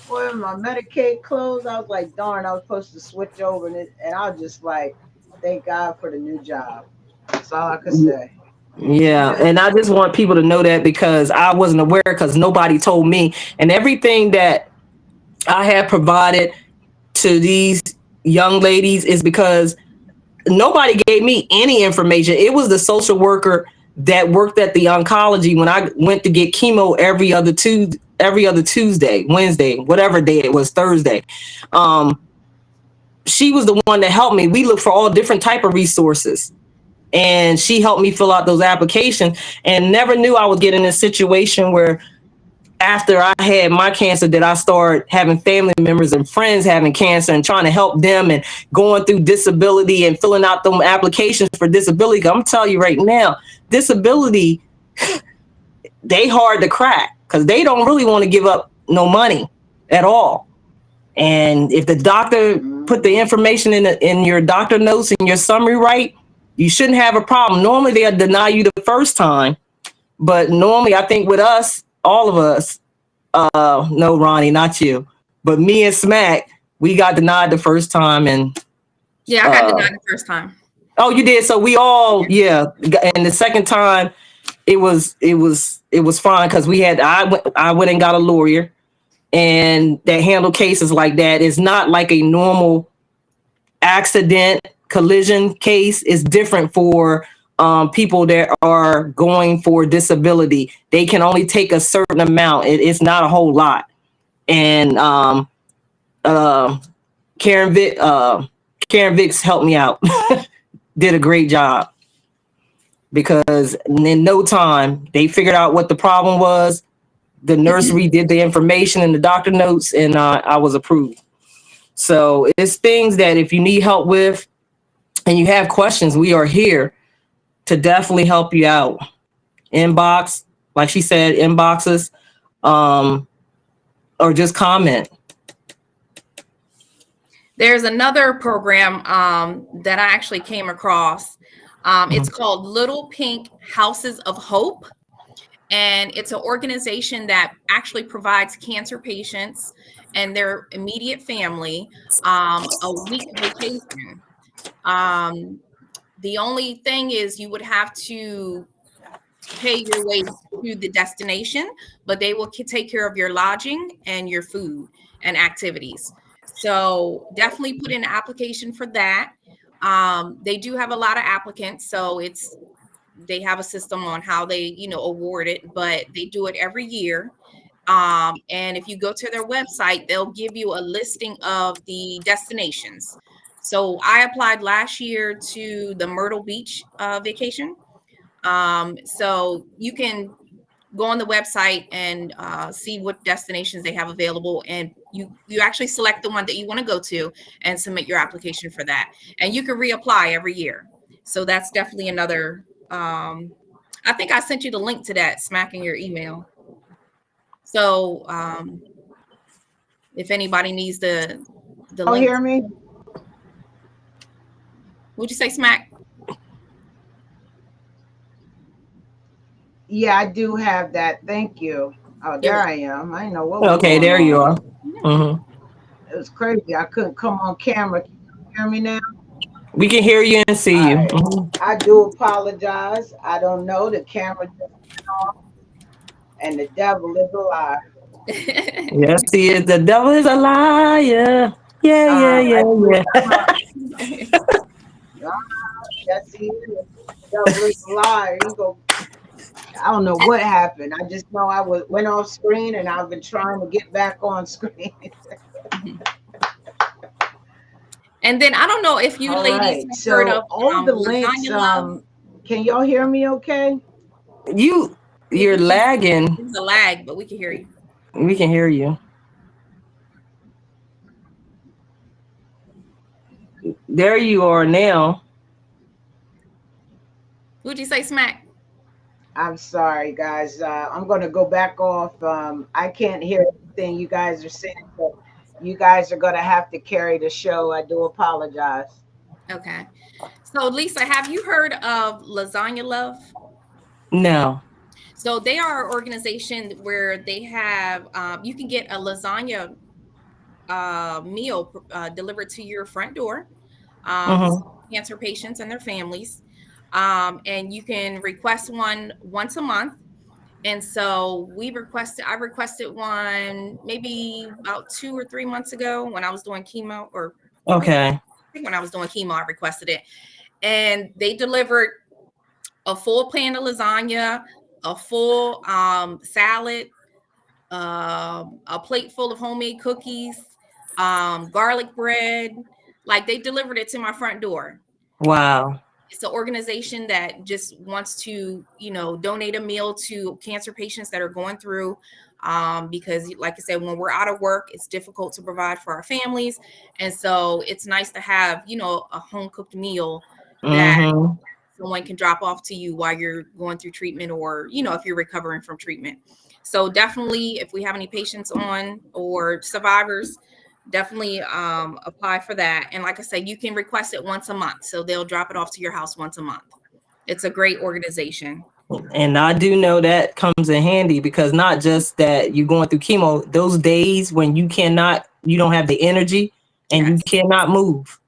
boy, my Medicaid closed. I was like, darn, I was supposed to switch over. And I was just like, thank God for the new job. That's all I could say. yeah, and I just want people to know that, because I wasn't aware, because nobody told me, and everything that I have provided to these young ladies is because nobody gave me any information. It was the social worker that worked at the oncology when I went to get chemo every other Tuesday, Wednesday, whatever day it was, Thursday. Um, she was the one that helped me. We looked for all different type of resources, and she helped me fill out those applications, and never knew I would get in a situation where after I had my cancer that I started having family members and friends having cancer and trying to help them and going through disability and filling out them applications for disability. I'm telling you right now, disability, they hard to crack because they don't really want to give up no money at all. And if the doctor put the information in your doctor notes and your summary right, you shouldn't have a problem. Normally they'll deny you the first time, but normally I think with us, all of us, no, Ronnie, not you, but me and Smack, we got denied the first time, and Yeah, I got denied the first time. oh, you did. So we all, yeah, and the second time, it was fine because I went and got a lawyer, and that handle cases like that. It's not like a normal accident collision case. Is different for people that are going for disability. They can only take a certain amount. It's not a whole lot. And uh, Karen Karen Vicks helped me out. Did a great job because in no time they figured out what the problem was. The nurse redid the information and the doctor notes, and I was approved. So it's things that if you need help with and you have questions, we are here to definitely help you out. Inbox, like she said, inboxes, or just comment. There's another program that I actually came across. It's called Little Pink Houses of Hope. And it's an organization that actually provides cancer patients and their immediate family a week vacation. The only thing is you would have to pay your way to the destination, but they will take care of your lodging and your food and activities. So definitely put in an application for that. They do have a lot of applicants, so they have a system on how they award it, but they do it every year. And if you go to their website, they'll give you a listing of the destinations. So I applied last year to the Myrtle Beach vacation. So you can go on the website and see what destinations they have available, and you actually select the one that you want to go to and submit your application for that, and you can reapply every year. So that's definitely another. I think I sent you the link to that, Smack, in your email. So if anybody needs the link. Hear me? Would you say, Smack? Yeah, I do have that. Thank you. Oh, there I am. I know what was Okay, going there you on. are. Mm-hmm. It was crazy. I couldn't come on camera. Can you hear me now? We can hear you and see All you. right. I do apologize. I don't know. The camera just went off, and the devil is a liar. Yes, he is. The devil is a liar. Yeah, yeah, I do. yeah, Yes, he is. The devil is a liar. He go. I don't know what happened. I just know I went off screen, and I've been trying to get back on screen. And then I don't know if you All ladies right. have heard So of all the links. Lasagna Love. Can y'all hear me? Okay. You're lagging. There's a lag, but we can hear you. We can hear you. There you are now. Who'd you say, Smack? I'm sorry, guys. I'm going to go back off. I can't hear anything you guys are saying, but you guys are going to have to carry the show. I do apologize. Okay. So, Lisa, have you heard of Lasagna Love? No. So they are an organization where they have you can get a lasagna meal delivered to your front door for cancer patients and their families, and you can request one once a month. And so I requested one maybe about 2 or 3 months ago when I was doing chemo, or Okay. I think when I was doing chemo, I requested it, and they delivered a full pan of lasagna, a full salad, a plate full of homemade cookies, garlic bread. Like, they delivered it to my front door. Wow. It's an organization that just wants to, donate a meal to cancer patients that are going through, because like I said, when we're out of work, it's difficult to provide for our families. And so it's nice to have, a home cooked meal that someone can drop off to you while you're going through treatment, or, if you're recovering from treatment. So definitely, if we have any patients on or survivors, definitely apply for that. And like I said, you can request it once a month. So they'll drop it off to your house once a month. It's a great organization. And I do know that comes in handy, because not just that you're going through chemo, those days when you don't have the energy and you cannot move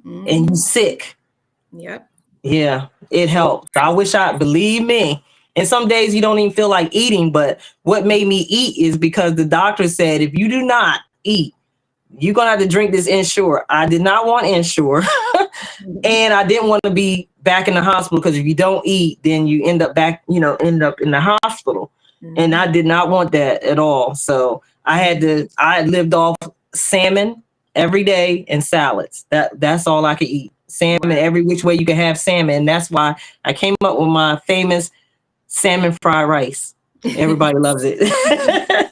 and you're sick. Yep. Yeah, it helps. Believe me, And some days you don't even feel like eating. But what made me eat is because the doctor said, if you do not eat, you're going to have to drink this Ensure. I did not want Ensure. And I didn't want to be back in the hospital, because if you don't eat, then you end up end up in the hospital. And I did not want that at all. So I lived off salmon every day and salads. That's all I could eat. Salmon, every which way you can have salmon. And that's why I came up with my famous salmon fried rice. Everybody loves it.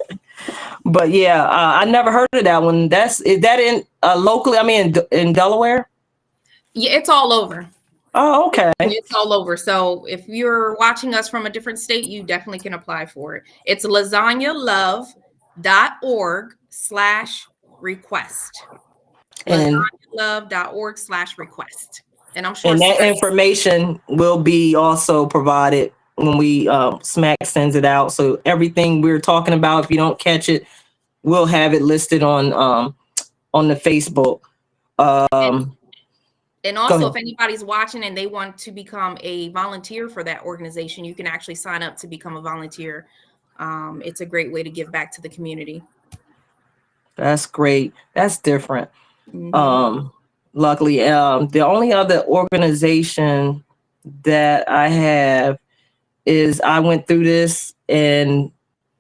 But yeah, I never heard of that one. Is that in locally? I mean, in Delaware? Yeah, it's all over. Oh, okay. It's all over. So if you're watching us from a different state, you definitely can apply for it. It's lasagnalove.org/request. Lasagnalove.org/request. And I'm sure. And that information will be also provided when we Smack sends it out. So everything we're talking about, if you don't catch it, we'll have it listed on the Facebook. And also, if anybody's watching and they want to become a volunteer for that organization, you can actually sign up to become a volunteer. It's a great way to give back to the community. That's great. That's different. Luckily, the only other organization that I have is, I went through this, and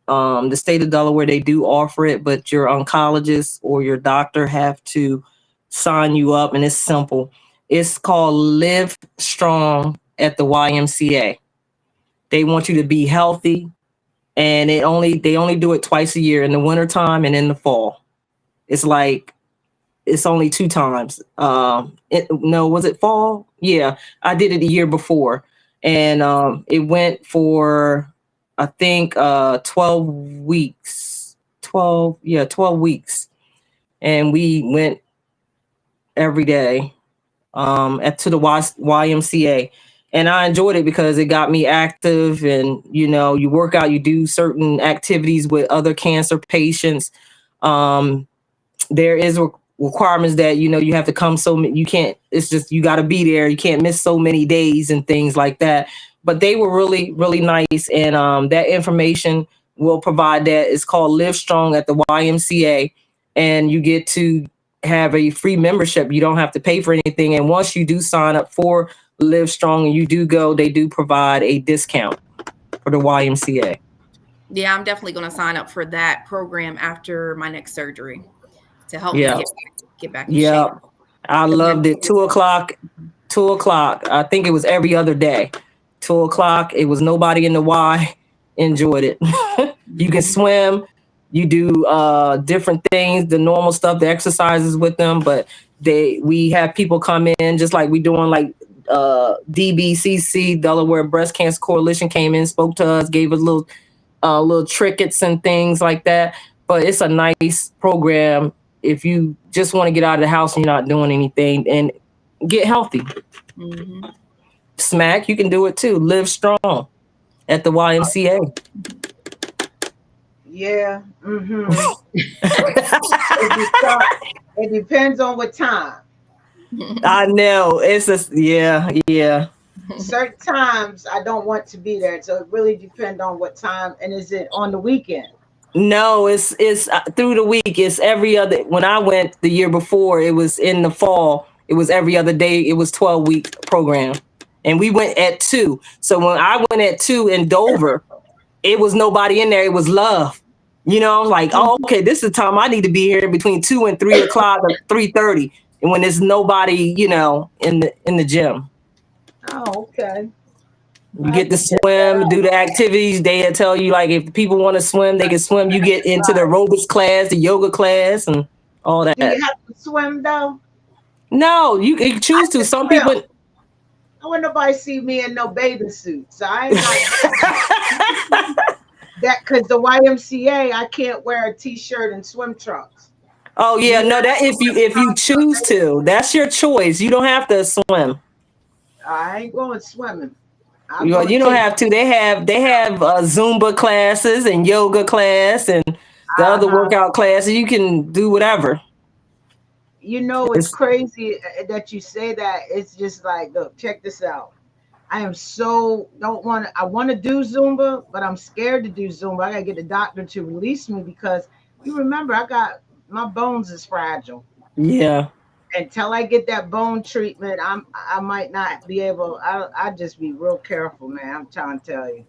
the state of Delaware, they do offer it, but your oncologist or your doctor have to sign you up, and it's simple. It's called Live Strong at the YMCA. They want you to be healthy, and they only do it twice a year, in the wintertime and in the fall. It's like, it's only 2 times. Was it fall? Yeah, I did it the year before, and it went for, I think, 12 weeks. 12 weeks, and we went every day to the YMCA, and I enjoyed it because it got me active, and you work out, you do certain activities with other cancer patients. There is requirements that you have to come, so you can't, it's just, you got to be there, you can't miss so many days and things like that. But they were really, really nice, and that information will provide that. It's called Live Strong at the YMCA, and you get to have a free membership. You don't have to pay for anything, and once you do sign up for Live Strong and you do go, they do provide a discount for the YMCA. Yeah, I'm definitely going to sign up for that program after my next surgery to help me get back in shape. I loved it. 2:00. I think it was every other day. 2:00. It was nobody in the Y. Enjoyed it. You can swim. You do different things, the normal stuff, the exercises with them. But we have people come in, just like we doing, like DBCC, Delaware Breast Cancer Coalition, came in, spoke to us, gave us little trinkets and things like that. But it's a nice program if you just want to get out of the house and you're not doing anything and get healthy. Smack, you can do it too. Live Strong at the YMCA. Yeah. It depends on what time. I know. It's just, yeah. Certain times I don't want to be there, so it really depends on what time. And is it on the weekend? No, it's through the week. It's every other. When I went the year before, it was in the fall. It was every other day. It was 12-week program, and we went at 2. So when I went at 2 in Dover, it was nobody in there. It was love. Like, oh, okay, this is the time I need to be here between 2 and 3:00 or 3:30, and when there's nobody, in the gym. Oh, okay. You get to swim, do the activities. They tell you, like, if people want to swim, they can swim. You get into the aerobics class, the yoga class, and all that. Do you have to swim though? No, you can choose to. Some people. I want nobody see me in no bathing suit, so I'm not that, because the YMCA, I can't wear a t-shirt and swim trunks. Oh yeah, no, that if you choose to, that's your choice. You don't have to swim. I ain't going swimming. You don't have to. They have Zumba classes and yoga class and the other workout classes. You can do whatever. It's crazy that you say that. It's just like, look, check this out. I am so don't want to. I want to do Zumba, but I'm scared to do Zumba. I gotta get the doctor to release me because you remember I got my bones is fragile. Yeah. Until I get that bone treatment, I might not be able. I just be real careful, man. I'm trying to tell you.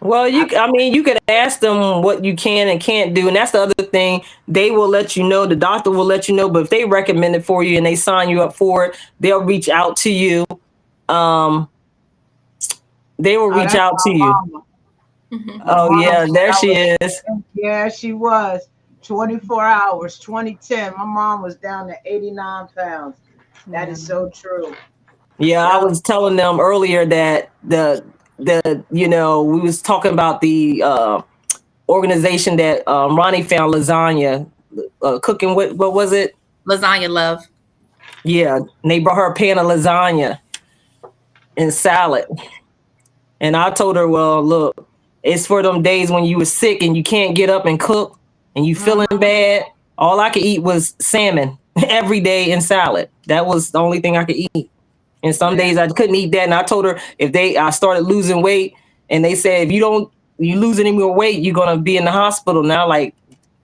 Well, I, I mean, you could ask them what you can and can't do, and that's the other thing. They will let you know. The doctor will let you know. But if they recommend it for you and they sign you up for it, they'll reach out to you. Um, they will oh, reach that's out to my you. mama. My Oh mama yeah, said there I she was. is. Yeah, she was. 24 hours, 2010. My mom was down to 89 pounds. That Yeah. is so true. Yeah, I Yep. was telling them earlier that we was talking about the organization that Ronnie found lasagna cooking. What was it? Lasagna love. Yeah, and they brought her a pan of lasagna and salad. And I told her, well, look, it's for them days when you were sick and you can't get up and cook and you feeling Mhm. bad. All I could eat was salmon every day and salad. That was the only thing I could eat. And some Man, days I couldn't eat that. And I told her I started losing weight and they said, if you lose any more weight, you're going to be in the hospital. Now, like,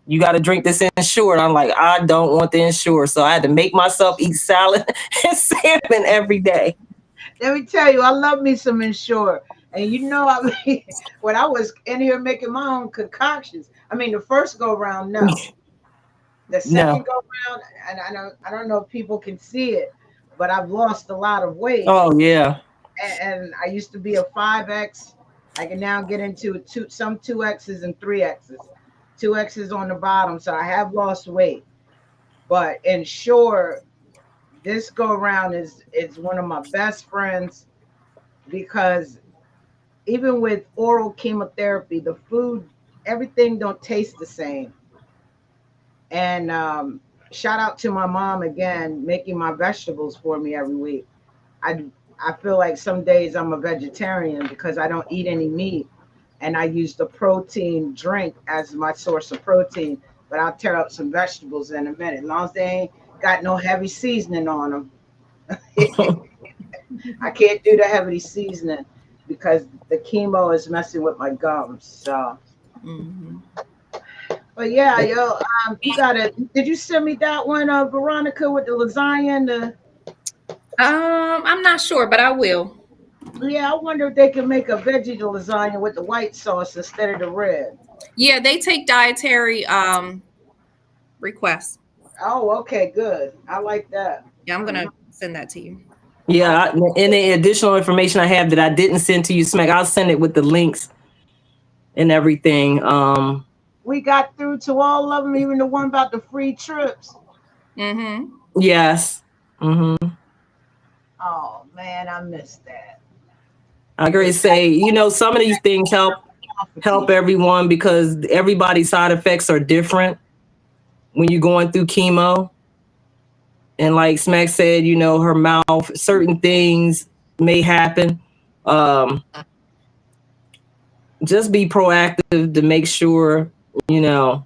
you got to drink this Ensure. I'm like, I don't want the Ensure. So I had to make myself eat salad and salmon every day. let me tell you, I love me some Ensure. And you know, I mean, when I was in here making my own concoctions, I mean, the first go round, no. The second No. go round, and I don't know if people can see it, but I've lost a lot of weight. Oh, yeah. And I used to be a 5X. I can now get into some 2X's and 3X's. 2X's on the bottom. So I have lost weight. But Ensure, this go around is one of my best friends because even with oral chemotherapy, the food, everything don't taste the same. And shout out to my mom again, making my vegetables for me every week. I I feel like some days I'm a vegetarian because I don't eat any meat, and I use the protein drink as my source of protein. But I'll tear up some vegetables in a minute, as long as they ain't got no heavy seasoning on them. I can't do the heavy seasoning because the chemo is messing with my gums. So, Hmm. but yeah, yo, you gotta. Did you send me that one, Veronica, with the lasagna and the? I'm not sure, but I will. Yeah, I wonder if they can make a veggie lasagna with the white sauce instead of the red. Yeah, they take dietary requests. Oh, okay, good. I like that. Yeah, I'm Mhm. gonna send that to you. Yeah. Okay. Any additional information I have that I didn't send to you, Smack, I'll send it with the links and everything. We got through to all of them, even the one about the free trips. Mm-hmm. Yes. Oh man, I missed that. I agree to Cause say, some of these things help Conferty. everyone because everybody's side effects are different when you're going through chemo. And like Smack said, her mouth, certain things may happen. Um, just be proactive to make sure, you know,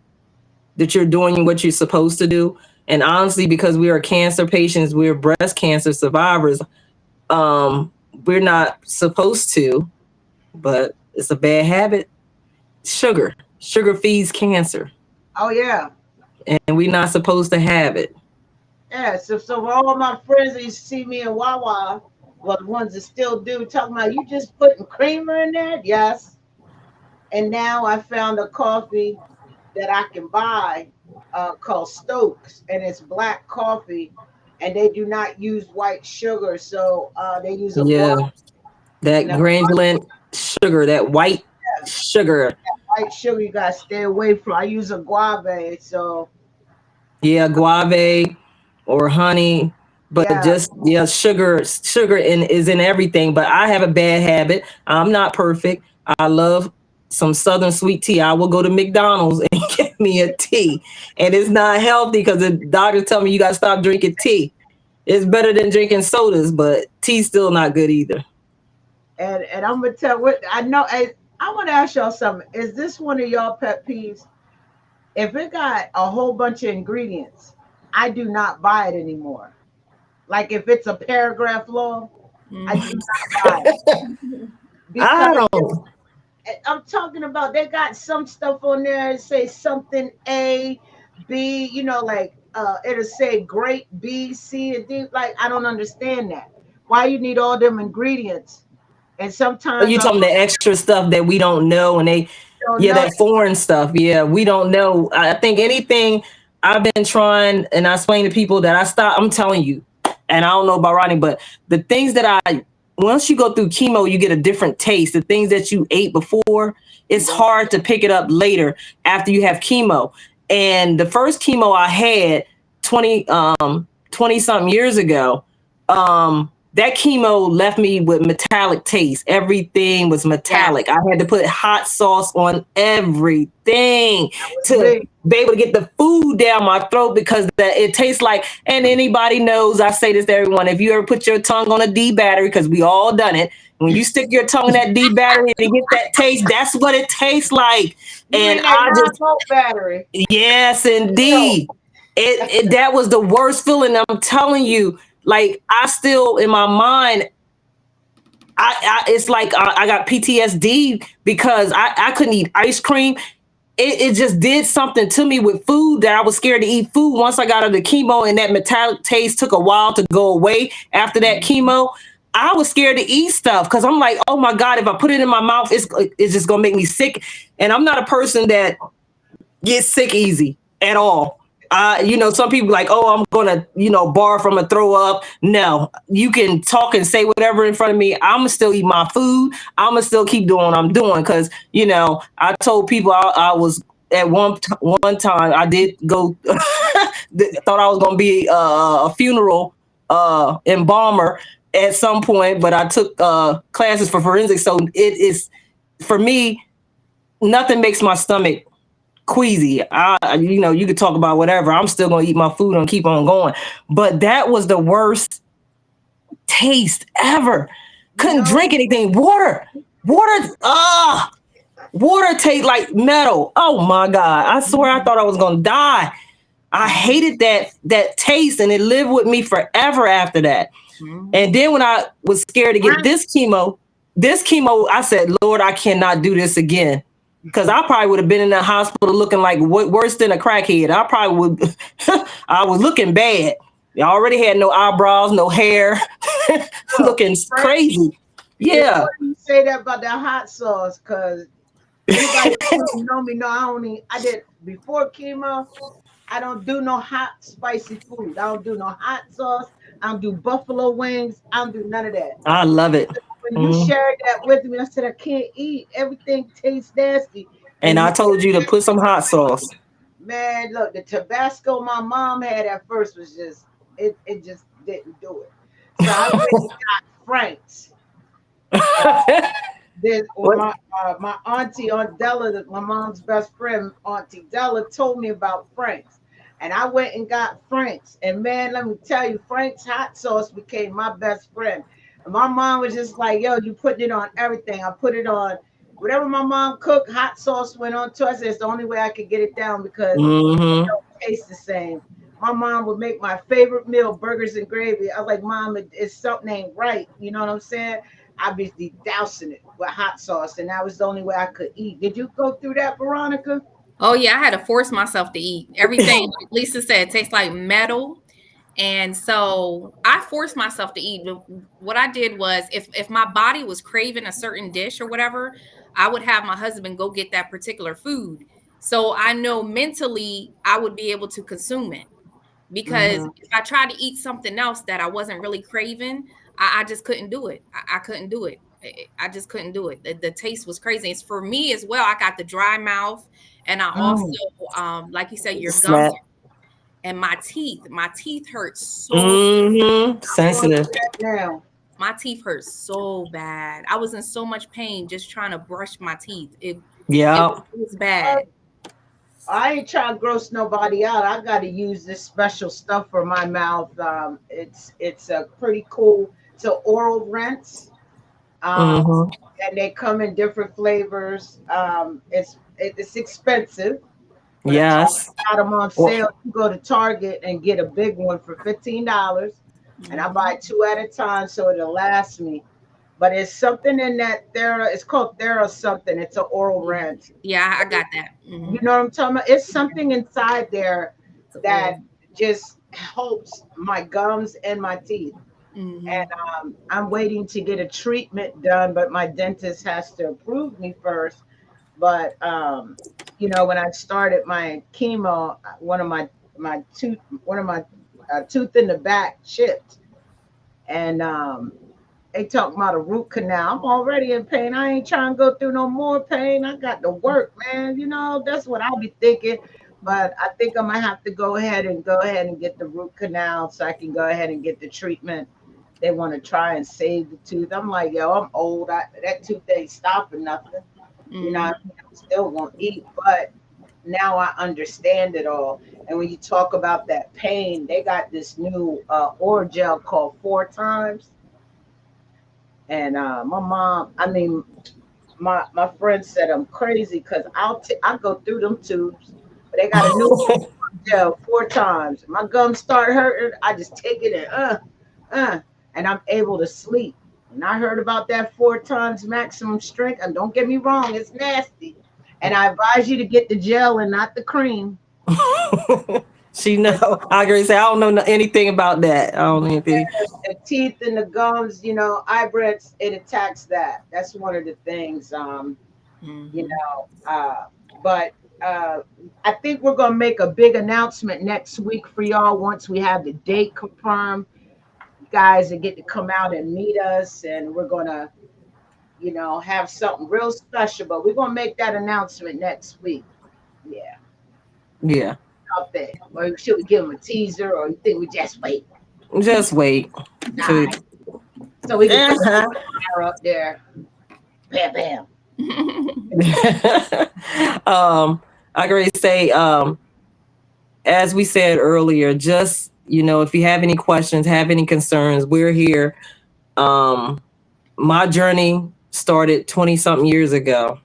that you're doing what you're supposed to do. And honestly, because we are cancer patients, we're breast cancer survivors, we're not supposed to, but it's a bad habit. Sugar. Sugar feeds cancer. Oh yeah, And we're not supposed to have it. yeah. So for all my friends that used to see me in Wawa, well, the ones that still do, talking about you just putting creamer in there. Yes. And now I found a coffee that I can buy called Stokes, and it's black coffee, and they do not use white sugar, so they use a guava. Yeah. That Now, granulate sugar, that white sugar. white sugar you gotta stay away from. I use a guave, so Yeah, guave or honey. But yeah. just sugar is in everything. But I have a bad habit. I'm not perfect. I love some southern sweet tea. I will go to McDonald's and get me a tea. And it's not healthy because the doctor tell me you gotta stop drinking tea. It's better than drinking sodas, but tea's still not good either. And I'm gonna tell what I know. I want to ask y'all something. Is this one of y'all pet peeves? If it got a whole bunch of ingredients, I do not buy it anymore. Like if it's a paragraph long. I do not buy it because I don't. I'm talking about they got some stuff on there that say something A, B, like it'll say great B, C, and D. Like I don't understand that. Why you need all them ingredients? And sometimes You I talking the extra stuff that we don't know, and don't yeah, know. that foreign stuff. Yeah, we don't know. I think anything I've been trying, and I explain to people that I stop. I'm telling you, and I don't know about Ronnie, but the things that once you go through chemo, you get a different taste. The things that you ate before, it's Yeah. hard to pick it up later after you have chemo. And the first chemo I had 20 something years ago, that chemo left me with metallic taste. Everything was Yes. metallic. I had to put hot sauce on everything That was to me. be able to get the food down my throat because it tastes like, and anybody knows, I say this to everyone, if you ever put your tongue on a D battery, because we all done it, when you stick your tongue in that D battery and get that taste, that's what it tastes like. You And mean that I just, 9-volt battery? yes, Yo, indeed. That was the worst feeling. I'm telling you, like I still in my mind, it's like I got PTSD because I couldn't eat ice cream. It just did something to me with food that I was scared to eat food. Once I got out of the chemo and that metallic taste took a while to go away after that chemo, I was scared to eat stuff because I'm like, oh my God, if I put it in my mouth, it's just gonna make me sick. And I'm not a person that get sick easy at all. Some people like, oh, I'm gonna, barf from a throw up. No, you can talk and say whatever in front of me. I'm gonna still eat my food. I'm gonna still keep doing what I'm doing because, I told people I was at one time I did go, thought I was gonna be a funeral embalmer at some point, but I took classes for forensics, so it is for me. Nothing makes my stomach queasy. You could talk about whatever. I'm still gonna eat my food and keep on going. But that was the worst taste ever. you Couldn't know, drink anything. Water tastes like metal. Oh my God. I swear I thought I was gonna die. I mhm. hated that taste and it lived with me forever after that. And Mhm. then when I was scared to get Right. this chemo, I said, Lord, I cannot do this again. Because I probably would have been in the hospital looking like worse than a crackhead. I probably would. I was looking bad. I already had no eyebrows, no hair, Look, looking Frank, crazy. it's Yeah. funny you say that about that hot sauce, cause anybody who know me know I only I did before chemo. I don't do no hot spicy food. I don't do no hot sauce. I don't do buffalo wings. I don't do none of that. I love it. When you Mm. shared that with me, I said I can't eat. Everything tastes nasty. And And you I told you to shared put some hot sauce. that, man, look, the Tabasco my mom had at first was just it just didn't do it. So I went and got Frank's. Uh, then What? my auntie Aunt Della, my mom's best friend, Auntie Della, told me about Frank's, and I went and got Frank's. And man, let me tell you, Frank's hot sauce became my best friend. And my mom was just like, "Yo, you putting it on everything." I put it on whatever my mom cooked. Hot sauce went on to us. It's the only way I could get it down because it Mm-hmm. don't taste the same. My mom would make my favorite meal, burgers and gravy. I was like, Mom, it's something ain't right. You know what I'm saying? I'd be dousing it with hot sauce, and that was the only way I could eat. Did you go through that, Veronica? Oh yeah, I had to force myself to eat everything. Like Lisa said, tastes like metal. And so I forced myself to eat. What I did was if my body was craving a certain dish or whatever, I would have my husband go get that particular food. So I know mentally I would be able to consume it. Because Mm-hmm. if I tried to eat something else that I wasn't really craving, I just couldn't do it. I couldn't do it. I just couldn't do it. The taste was crazy. It's for me as well. I got the dry mouth, and I also, Mm. like you said, your gums Snap. and my teeth. My teeth hurt so. Mm-hmm. I'm going Sensitive. through that now. My teeth hurt so bad. I was in so much pain just trying to brush my teeth. Yeah. It was Uh, bad. I ain't trying to gross nobody out. I got to use this special stuff for my mouth. It's a pretty cool. It's an oral rinse. Um, Mm-hmm. and they come in different flavors. It's expensive, but I told Yes. you got them on Well, sale. You go to Target and get a big one for $15. and I buy two at a time so it'll last me. But it's something in that Thera. It's called Thera something. It's an oral rinse. Yeah, I got that. You know what I'm talking about? It's something inside there It's a that oil. just helps my gums and my teeth. And Mm-hmm. I'm waiting to get a treatment done, but my dentist has to approve me first. But when I started my chemo, my tooth, one of my tooth in the back chipped, and they talk about a root canal. I'm already in pain. I ain't trying to go through no more pain. I got to work, man. That's what I'll be thinking. But I think I'm gonna have to go ahead and get the root canal so I can go ahead and get the treatment. They want to try and save the tooth. I'm like, yo, I'm old. That tooth ain't stopping nothing. Mm-hmm. I'm still gonna eat, but now I understand it all. And when you talk about that pain, they got this new Orgel called Four Times. And my mom, I mean, my friend said I'm crazy because I go through them tubes, but they got a new gel four times. My gums start hurting. I just take it uh, and I'm able to sleep. And I heard about that four times maximum strength. And don't get me wrong, it's nasty. And I advise you to get the gel and not the cream. She know. I agree. Say I don't know anything about that. I don't know anything. The teeth and the gums, eyebrows, it attacks that. That's one of the things. You Mm-hmm. know, but I think we're gonna make a big announcement next week for y'all once we have the date confirmed. Guys that get to come out and meet us, and we're gonna, have something real special. But we're gonna make that announcement next week. Yeah, Yeah. out there. Or should we give them a teaser, or you think we just wait? Just wait. Nah, To, so we can throw uh-huh. her up there. Bam, bam. I agree. Say, as we said earlier, just if you have any questions, have any concerns, we're here. Um, my journey started 20 something years ago.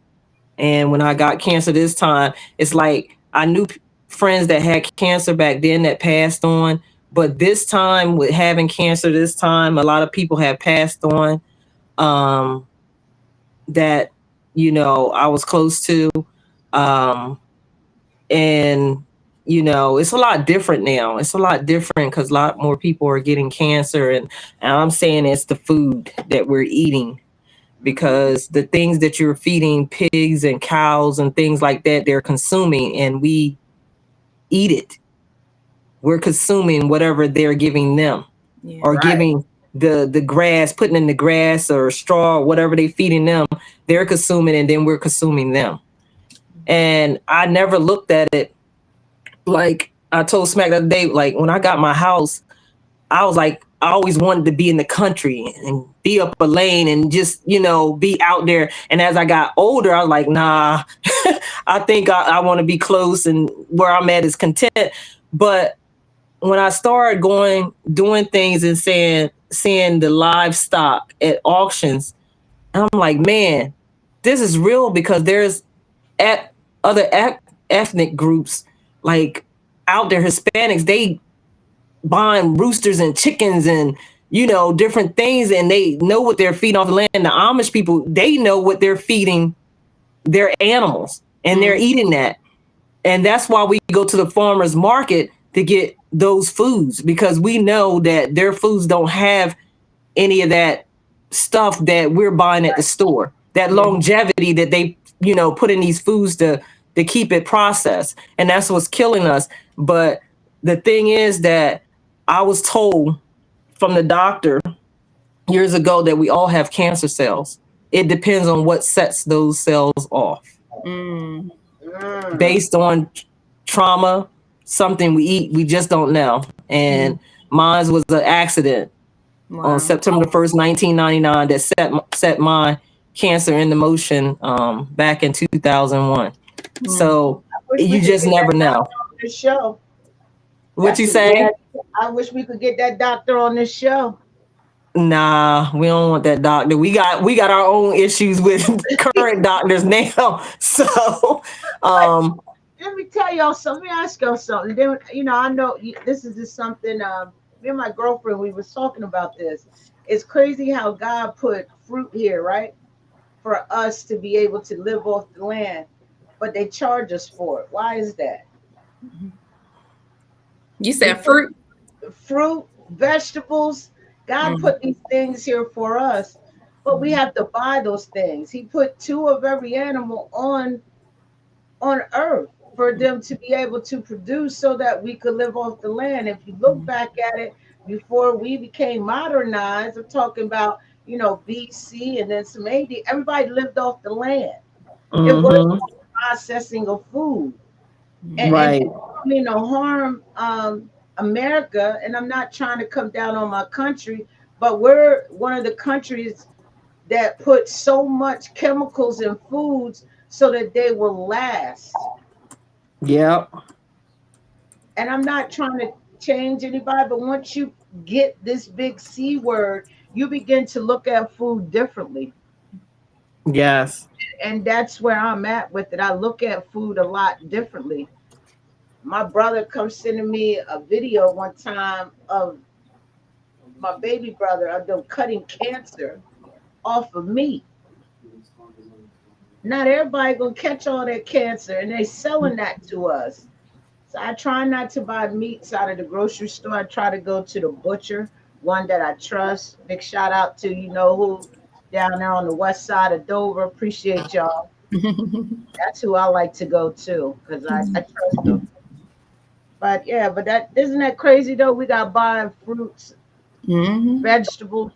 And when I got cancer this time, it's like I knew friends that had cancer back then that passed on. But this time, with having cancer this time, a lot of people have passed on um, that, I was close to. Um, and, it's a lot different now. It's a lot different because a lot more people are getting cancer. And I'm saying it's the food that we're eating, Hmm. because the things that you're feeding pigs and cows and things like that, they're consuming, and we eat it. We're consuming whatever they're giving them, Yeah. or Right. giving the grass, putting in the grass or straw, whatever they feeding them, they're consuming, and then we're consuming them. And I never looked at it like I told Smack the other day, like when I got my house, I was like, I always wanted to be in the country and be up a lane and just, be out there. And as I got older, I was like, nah, I think I want to be close, and where I'm at is content. But when I started doing things and seeing the livestock at auctions, I'm like, man, this is real, because there's at other ethnic groups like out there, Hispanics, they buying roosters and chickens and different things, and they know what they're feeding off the land. The Amish people, they know what they're feeding their animals, and they're Mm-hmm. eating that. And that's why we go to the farmers market to get those foods, because we know that their foods don't have any of that stuff that we're buying at the store, that Yeah. longevity that they put in these foods to keep it processed. And that's what's killing us. But the thing is that I was told from the doctor years ago that we all have cancer cells. It depends on what sets those cells off, Mm. Mm. based on trauma, something we eat, we just don't know. Mm. And mine was an accident on Wow. September 1st, 1999, that set my cancer into motion, back in 2001. Mm. So I wish we you could just get that never know. doctor on this show. What That's you a good say? idea. I wish we could get that doctor on this show. Nah, we don't want that doctor. We got our own issues with current doctors now. So, But um, let me tell y'all something. Let me ask y'all something. Then, I know this is just something. me and my girlfriend, we was talking about this. It's crazy how God put fruit here, right? For us to be able to live off the land, but they charge us for it. Why is that? You He said put fruit. fruit, vegetables. God Mm, put these things here for us, but we have to buy those things. He put two of every animal on earth for them to be able to produce so that we could live off the land. If you look back at it, before we became modernized, I'm talking about, BC and then some AD, everybody lived off the land. It was Mm-hmm. processing of food. And Right. I don't mean to harm America, and I'm not trying to come down on my country, but we're one of the countries that put so much chemicals in foods so that they will last. Yep. And I'm not trying to change anybody, but once you get this big C word, you begin to look at food differently. Yes. And that's where I'm at with it. I look at food a lot differently. My brother comes sending me a video one time of my baby brother of them cutting cancer off of meat. Not everybody gonna catch all that cancer, and they selling that to us. So I try not to buy meats out of the grocery store. I try to go to the butcher, one that I trust. Big shout out to who down there on the west side of Dover. Appreciate y'all. That's who I like to go to because I trust them. But yeah, but that isn't that crazy though. We got buying fruits, mhm. vegetables.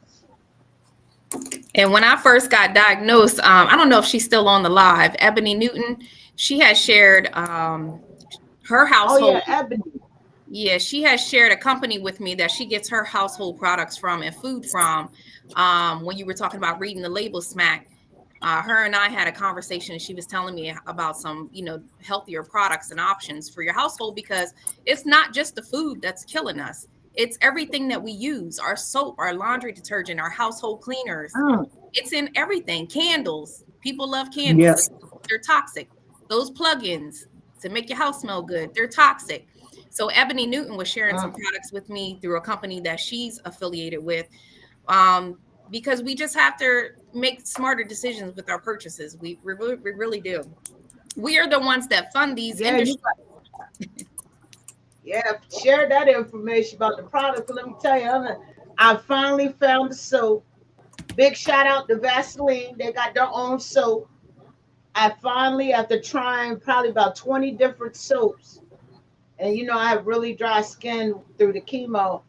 And when I first got diagnosed, I don't know if she's still on the live. Ebony Newton, she has shared her Oh yeah, household. ebony. Yeah, she has shared a company with me that she gets her household products from and food from. When you were talking about reading the label smack, her and I had a conversation, and she was telling me about some, healthier products and options for your household because it's not just the food that's killing us. It's everything that we use, our soap, our laundry detergent, our household cleaners. Mm, It's in everything. Candles. People love candles. Yes. They're toxic. Those plugins to make your house smell good, they're toxic. So Ebony Newton was sharing some mm. products with me through a company that she's affiliated with. Um, because we just have to make smarter decisions with our purchases. We really do. We are the ones that fund these Yeah, you industries. got yeah. Share that information about the product. Let me tell you, I finally found the soap. Big shout out to Vaseline. They got their own soap. I finally, after trying probably about 20 different soaps, and I have really dry skin through the chemo,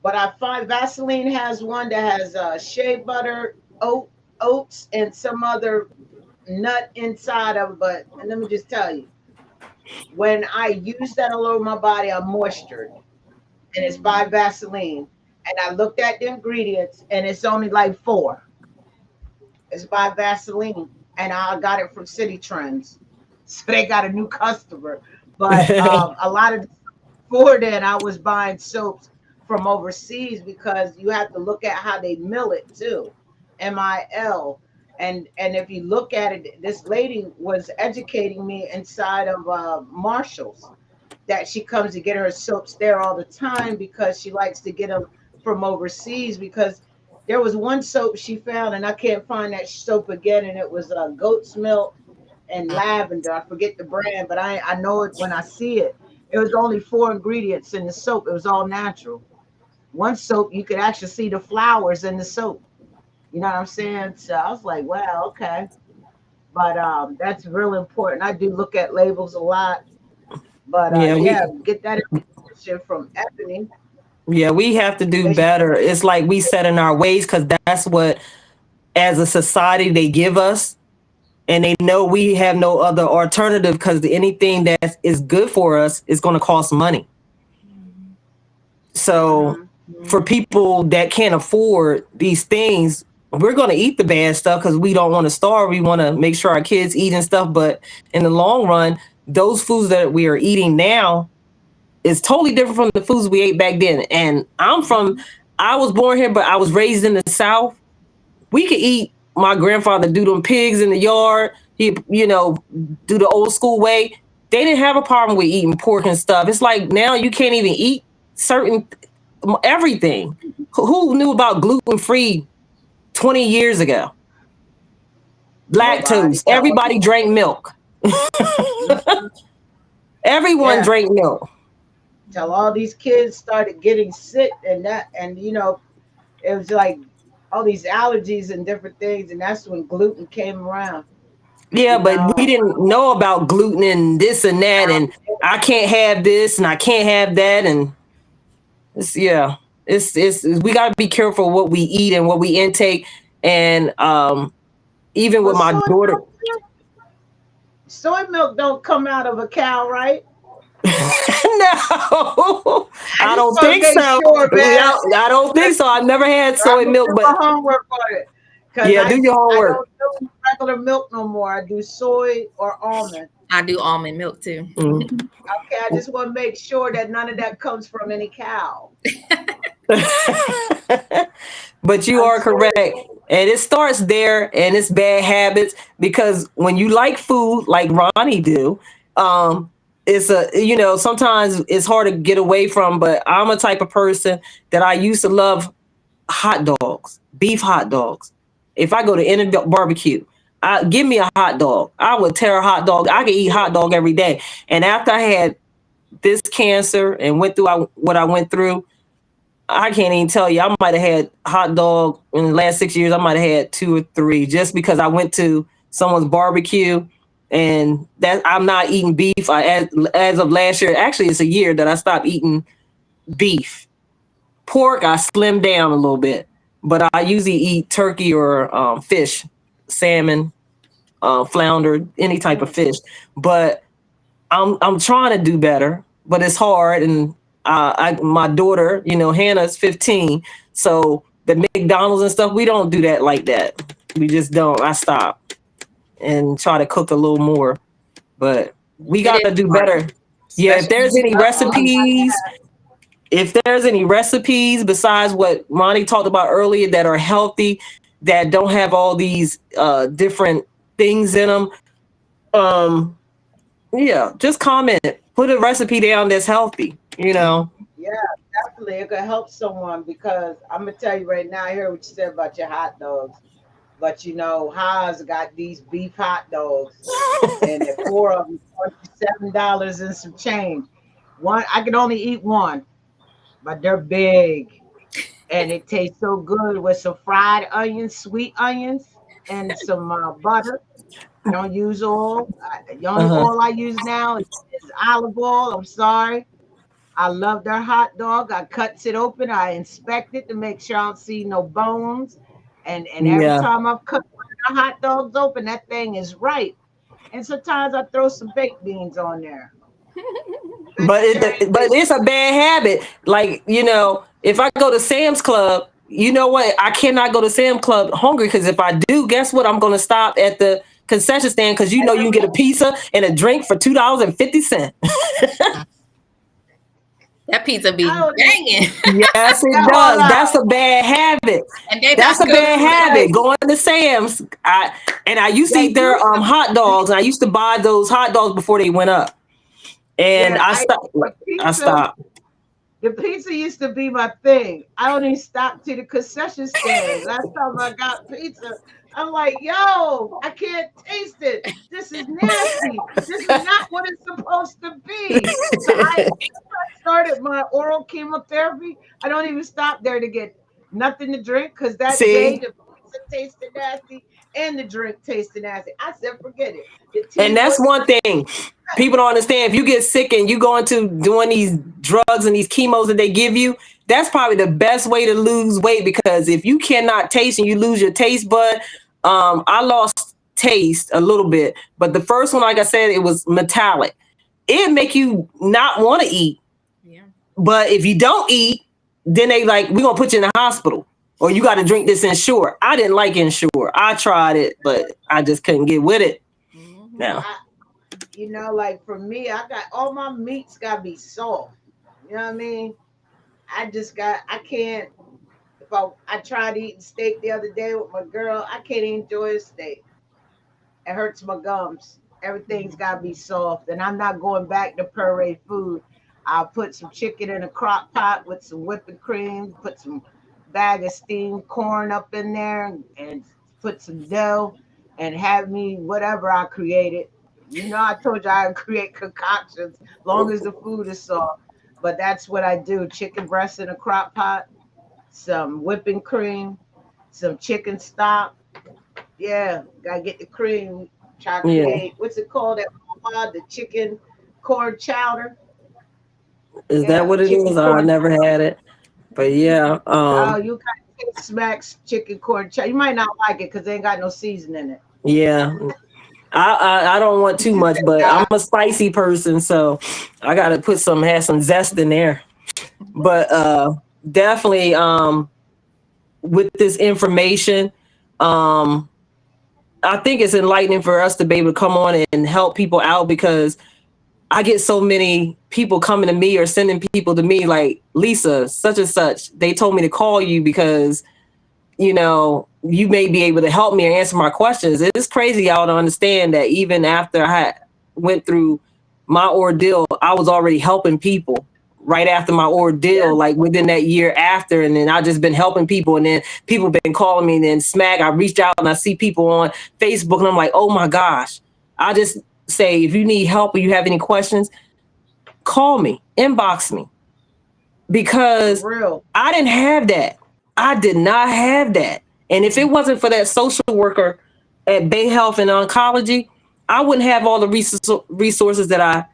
but I find Vaseline has one that has shea butter, oats, and some other nut inside of it. But and let me just tell you, when I use that all over my body, I'm moistured, and it's by Vaseline. And I looked at the ingredients, and it's only like four. It's by Vaseline, and I got it from City Trends. So they got a new customer. But a lot of before then, I was buying soaps from overseas because you have to look at how they mill it too, MIL. And if you look at it, this lady was educating me inside of Marshalls that she comes to get her soaps there all the time because she likes to get them from overseas because there was one soap she found and I can't find that soap again and it was goat's milk and lavender. I forget the brand, but I know it when I see it. It was only four ingredients in the soap. It was all natural. One soap you could actually see the flowers in the soap. You know what I'm saying? So I was like, wow, okay. But that's real important. I do look at labels a lot. But Yeah, yeah, we get that information from Ebony. yeah, we have to do They should, better. It's like we set in our ways because that's what as a society they give us, and they know we have no other alternative because anything that is good for us is going to cost money. So mm-hmm, for people that can't afford these things, we're going to eat the bad stuff because we don't want to starve. We want to make sure our kids eat and stuff. But in the long run, those foods that we are eating now is totally different from the foods we ate back then. And I was born here, but I was raised in the South. We could eat. My grandfather do them pigs in the yard. He, do the old school way. They didn't have a problem with eating pork and stuff. It's like now you can't even eat certain. everything. Who knew about gluten free 20 years ago? Nobody. Lactose. Everybody drank milk. Everyone Yeah. drank milk. Till all these kids started getting sick and that, and it was like all these allergies and different things, and that's when gluten came around. Yeah, You but we know, didn't know about gluten and this and that, and I can't have this and I can't have that, and it's yeah, it's we got to be careful what we eat and what we intake, and even with but my daughter. soy milk don't come out of a cow, right? No, I I just don't want to think make so. sure, man. I don't think so. I never had I'm soy gonna milk, do but my homework on it because yeah, do your I homework. don't do regular milk no more. I do soy or almond. I do almond milk too. Mm. Okay, I just want to make sure that none of that comes from any cow. But you I'm are correct. serious. And it starts there and it's bad habits because when you like food like Ronnie do, it's sometimes it's hard to get away from, but I'm a type of person that I used to love hot dogs, beef hot dogs. If I go to any barbecue, give me a hot dog. I would tear a hot dog. I could eat hot dog every day. And after I had this cancer and went through what I went through, I can't even tell you. I might have had hot dog in the last 6 years. I might have had two or three just because I went to someone's barbecue, and that I'm not eating beef. As of last year, actually, it's a year that I stopped eating beef. Pork, I slimmed down a little bit, but I usually eat turkey or fish, salmon, flounder, any type of Mm. fish. But I'm trying to do better, but it's hard. And my daughter, Hannah's 15, so the McDonald's and stuff, we don't do that like that. We just don't. I stop and try to cook a little more, but we It got to is do hard, better. Yeah, if especially there's any All you recipes, if there's any recipes besides what Ronnie talked about earlier that are healthy, that don't have all these different things in them, um, yeah, just comment. Put a recipe down that's healthy. yeah, definitely. It could help someone because I'm gonna tell you right now. I hear what you said about your hot dogs, but Haas got these beef hot dogs, and the four of them $7 and some change. One, I can only eat one, but they're big, and it tastes so good with some fried onions, sweet onions, and some butter. I don't use oil. The only Uh-huh. oil I use now is olive oil. I'm sorry. I love their hot dog. I cuts it open. I inspect it to make sure I don't see no bones. And every Yeah. time I've cut one of the hot dogs open, that thing is right. And sometimes I throw some baked beans on there. Vegetarian But baked. it's a bad habit. Like, if I go to Sam's Club, you know what? I cannot go to Sam's Club hungry because if I do, guess what? I'm going to stop at the concession stand because you can get a pizza and a drink for $2.50. that pizza I be don't even. banging, Yes, it Now hold does. up. That's a bad habit. and they That's not a They bad cooked used right. to. habit. Going to Sam's, I used to They eat their used to. hot dogs, and I used to buy those hot dogs before they went up, and Yeah, I stopped. the I pizza. stopped. The pizza used to be my thing. I only stopped to the concession stand. Last time I got pizza, I'm like, yo, I can't taste it. This is nasty. This is not what it's supposed to be. So I started my oral chemotherapy. I don't even stop there to get nothing to drink because that day See, the pizza tasted nasty and the drink tasted nasty. I said, forget it. The tea and that's was one thing people don't understand. If you get sick and you go into doing these drugs and these chemos that they give you, that's probably the best way to lose weight because if you cannot taste and you lose your taste bud, I lost taste a little bit, but the first one, like I said, it was metallic. It make you not want to eat, Yeah. but if you don't eat, then they like we're gonna put you in the hospital or you got to drink this Ensure. I didn't like Ensure. I tried it, but I just couldn't get with it. Hmm. No. I, like for me, I got all my meats gotta be soft. You know what I mean? I can't if I tried eating steak the other day with my girl, I can't enjoy a steak. It hurts my gums. Everything's gotta be soft. And I'm not going back to puree food. I'll put some chicken in a crock pot with some whipping cream, put some bag of steamed corn up in there, and put some dough, and have me whatever I created. You know, I told you I create concoctions long as the food is soft. But that's what I do: chicken breast in a crock pot, some whipping cream, some chicken stock. Yeah, gotta get the cream. Try to Yeah. create what's it called? The chicken corn chowder. Is that Yeah, what it chicken is? I corn. never had it. But yeah, Oh, you got smacks chicken corn chowder. You might not like it because they ain't got no seasoning in it. yeah. I don't want too much, but I'm a spicy person, so I gotta put some have some zest in there. But definitely with this information, um I think it's enlightening for us to be able to come on and help people out because I get so many people coming to me or sending people to me like, Lisa, such and such. They told me to call you because, you know, you may be able to help me or answer my questions. It's crazy y'all to understand that even after I went through my ordeal, I was already helping people right after my Yeah, ordeal, like within that year after. And then I just been helping people. And then people been calling me and then smack. I reached out and I see people on Facebook and I'm like, oh my gosh. I just say, if you need help or you have any questions, call me, inbox me for because real. I didn't have that. I did not have that. And if it wasn't for that social worker at Bay Health and Oncology, I wouldn't have all the resources that I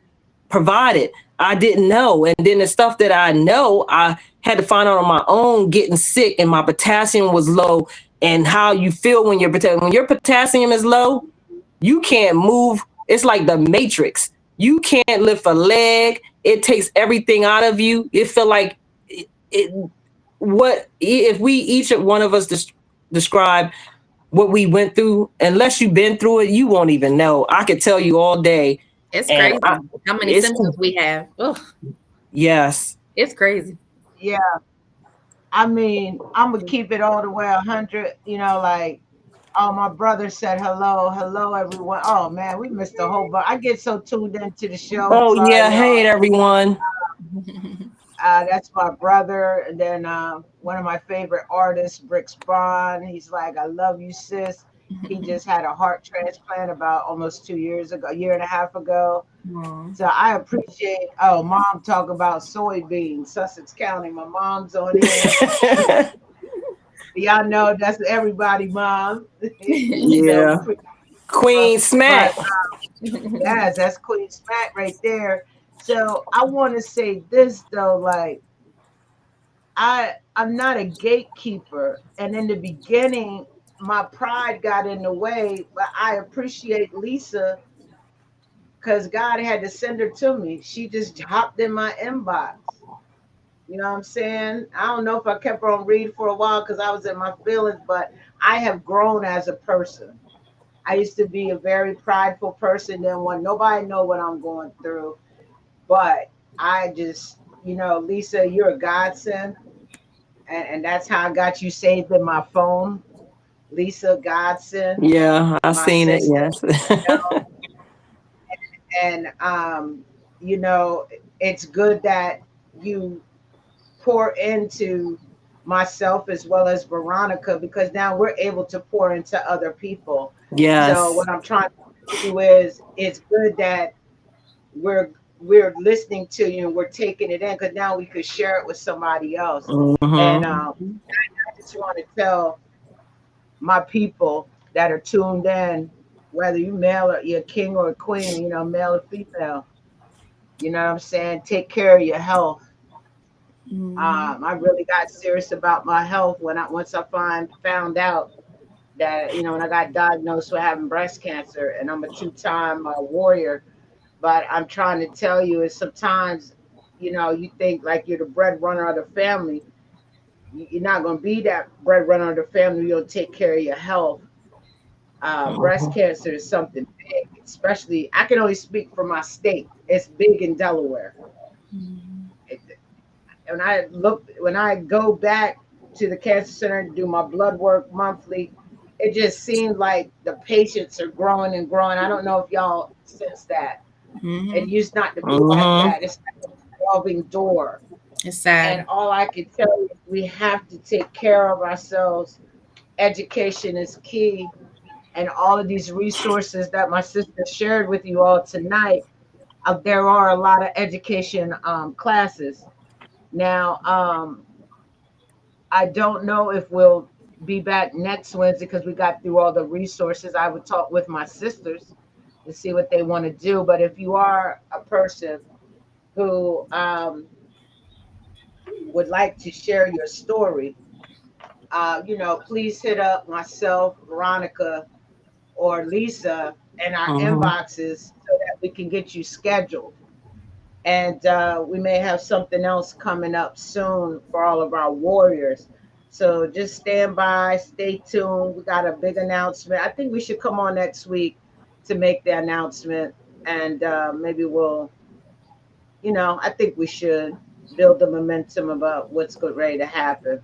provided. I didn't know. And then the stuff that I know, I had to find out on my own getting sick and my potassium was low and how you feel when your potassium is low, you can't move. It's like the Matrix. You can't lift a leg. It takes everything out of you. It feel like it what if we each one of us describe what we went through, unless you've been through it, you won't even know. I could tell you all day. It's And crazy how many it's symptoms we have. Ugh, yes. it's crazy. Yeah, I mean, I'm gonna keep it all the way 100. You know, like, oh, my brother said hello, hello everyone. Oh man, we missed a whole bunch. I get so tuned into the show. Oh yeah. Sorry, y'all. Hey everyone. That's my brother. And then one of my favorite artists, Bricks Braun. He's like, I love you, sis. He just had a heart transplant about almost 2 years ago, a year and a half ago. Aw. So I appreciate. Oh, mom, talk about soybeans, Sussex County. My mom's on here. Y'all know that's everybody, mom. you know, Yeah. Queen but Smack. yes, that's Queen Smack right there. So I want to say this though, like I'm not a gatekeeper, and in the beginning, my pride got in the way. But I appreciate Lisa because God had to send her to me. She just hopped in my inbox. You know what I'm saying? I don't know if I kept her on read for a while because I was in my feelings, but I have grown as a person. I used to be a very prideful person, then when nobody know what I'm going through. But I just, Lisa, you're a godsend. And that's how I got you saved in my phone. Lisa Godson, Yeah, I my seen it. sister. Yes. And you know, it's good that you pour into myself as well as Veronica because now we're able to pour into other people. So Yes. what I'm trying to tell you is it's good that we're we're listening to you and we're taking it in because now we could share it with somebody else. And Mm-hmm. I just want to tell my people that are tuned in, whether you male or you're a king or a queen, male or female, you know what I'm saying? Take care of your health. Mhm. I really got serious about my health once I found out that when I got diagnosed with having breast cancer, and I'm a two-time warrior. But I'm trying to tell you is sometimes you think like you're the breadwinner of the family. You're not going to be that breadwinner of the family. You don't take care of your health. Breast cancer is something big, especially I can only speak for my state. It's big in Delaware. Mhm. It, when I go back to the cancer center to do my blood work monthly, it just seems like the patients are growing and growing. I don't know if y'all sense that. It Mhm. used not to be like Mm-hmm. that. It's revolving door. It's And sad. all I can tell you is we have to take care of ourselves. Education is key. And all of these resources that my sister shared with you all tonight, there are a lot of education classes. Now, I don't know if we'll be back next Wednesday because we got through all the resources. I would talk with my sisters to see what they want to do. But if you are a person who would like to share your story, please hit up myself, Veronica, or Lisa in our Mm-hmm. inboxes so that we can get you scheduled. And we may have something else coming up soon for all of our warriors. So just stand by, stay tuned. We got a big announcement. I think we should come on next week to make the announcement, and maybe we'll, I think we should build the momentum about what's good ready to happen.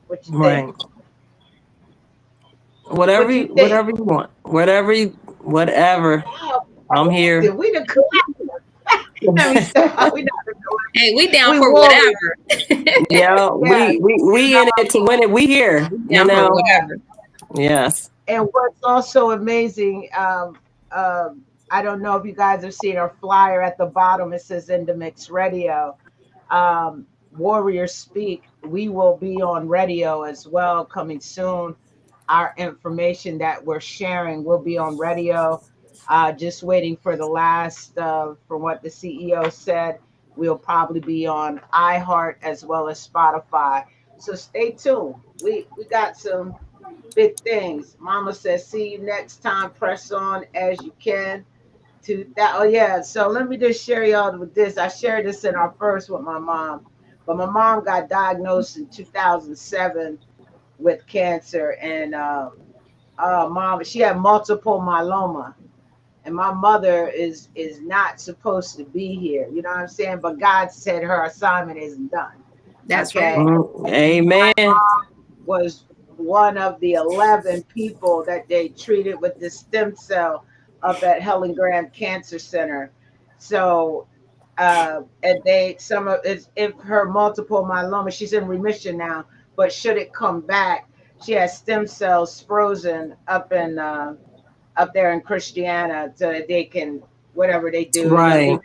What you think? Right. Whatever, What you think? whatever you want. Whatever. Wow, I'm here. we the collective. Let me stop. We not the Hey, we collective. down We for warriors. whatever. Yeah, Yes. we in it to win it. We here, We you down for know. Yeah. whatever. Yes. And what's also amazing, I don't know if you guys have seen our flyer at the bottom. It says In the Mix Radio. Warriors Speak. We will be on radio as well coming soon. Our information that we're sharing will be on radio. Just waiting for the last, from what the CEO said, we'll probably be on iHeart as well as Spotify. So stay tuned. We got some big things. Mama says, see you next time. Press on as you can. To that, oh yeah. So let me just share y'all with this. I shared this in our first with my mom, but my mom got diagnosed in 2007 with cancer, and mom, she had multiple myeloma, and my mother is not supposed to be here. You know what I'm saying? But God said her assignment isn't done. That's right. Okay, Amen. was one of the 11 people that they treated with this stem cell up at Helen Graham Cancer Center. So, and they, some of it's if her multiple myeloma, she's in remission now, but should it come back, she has stem cells frozen up there in Christiana so that they can, whatever they do, Right. do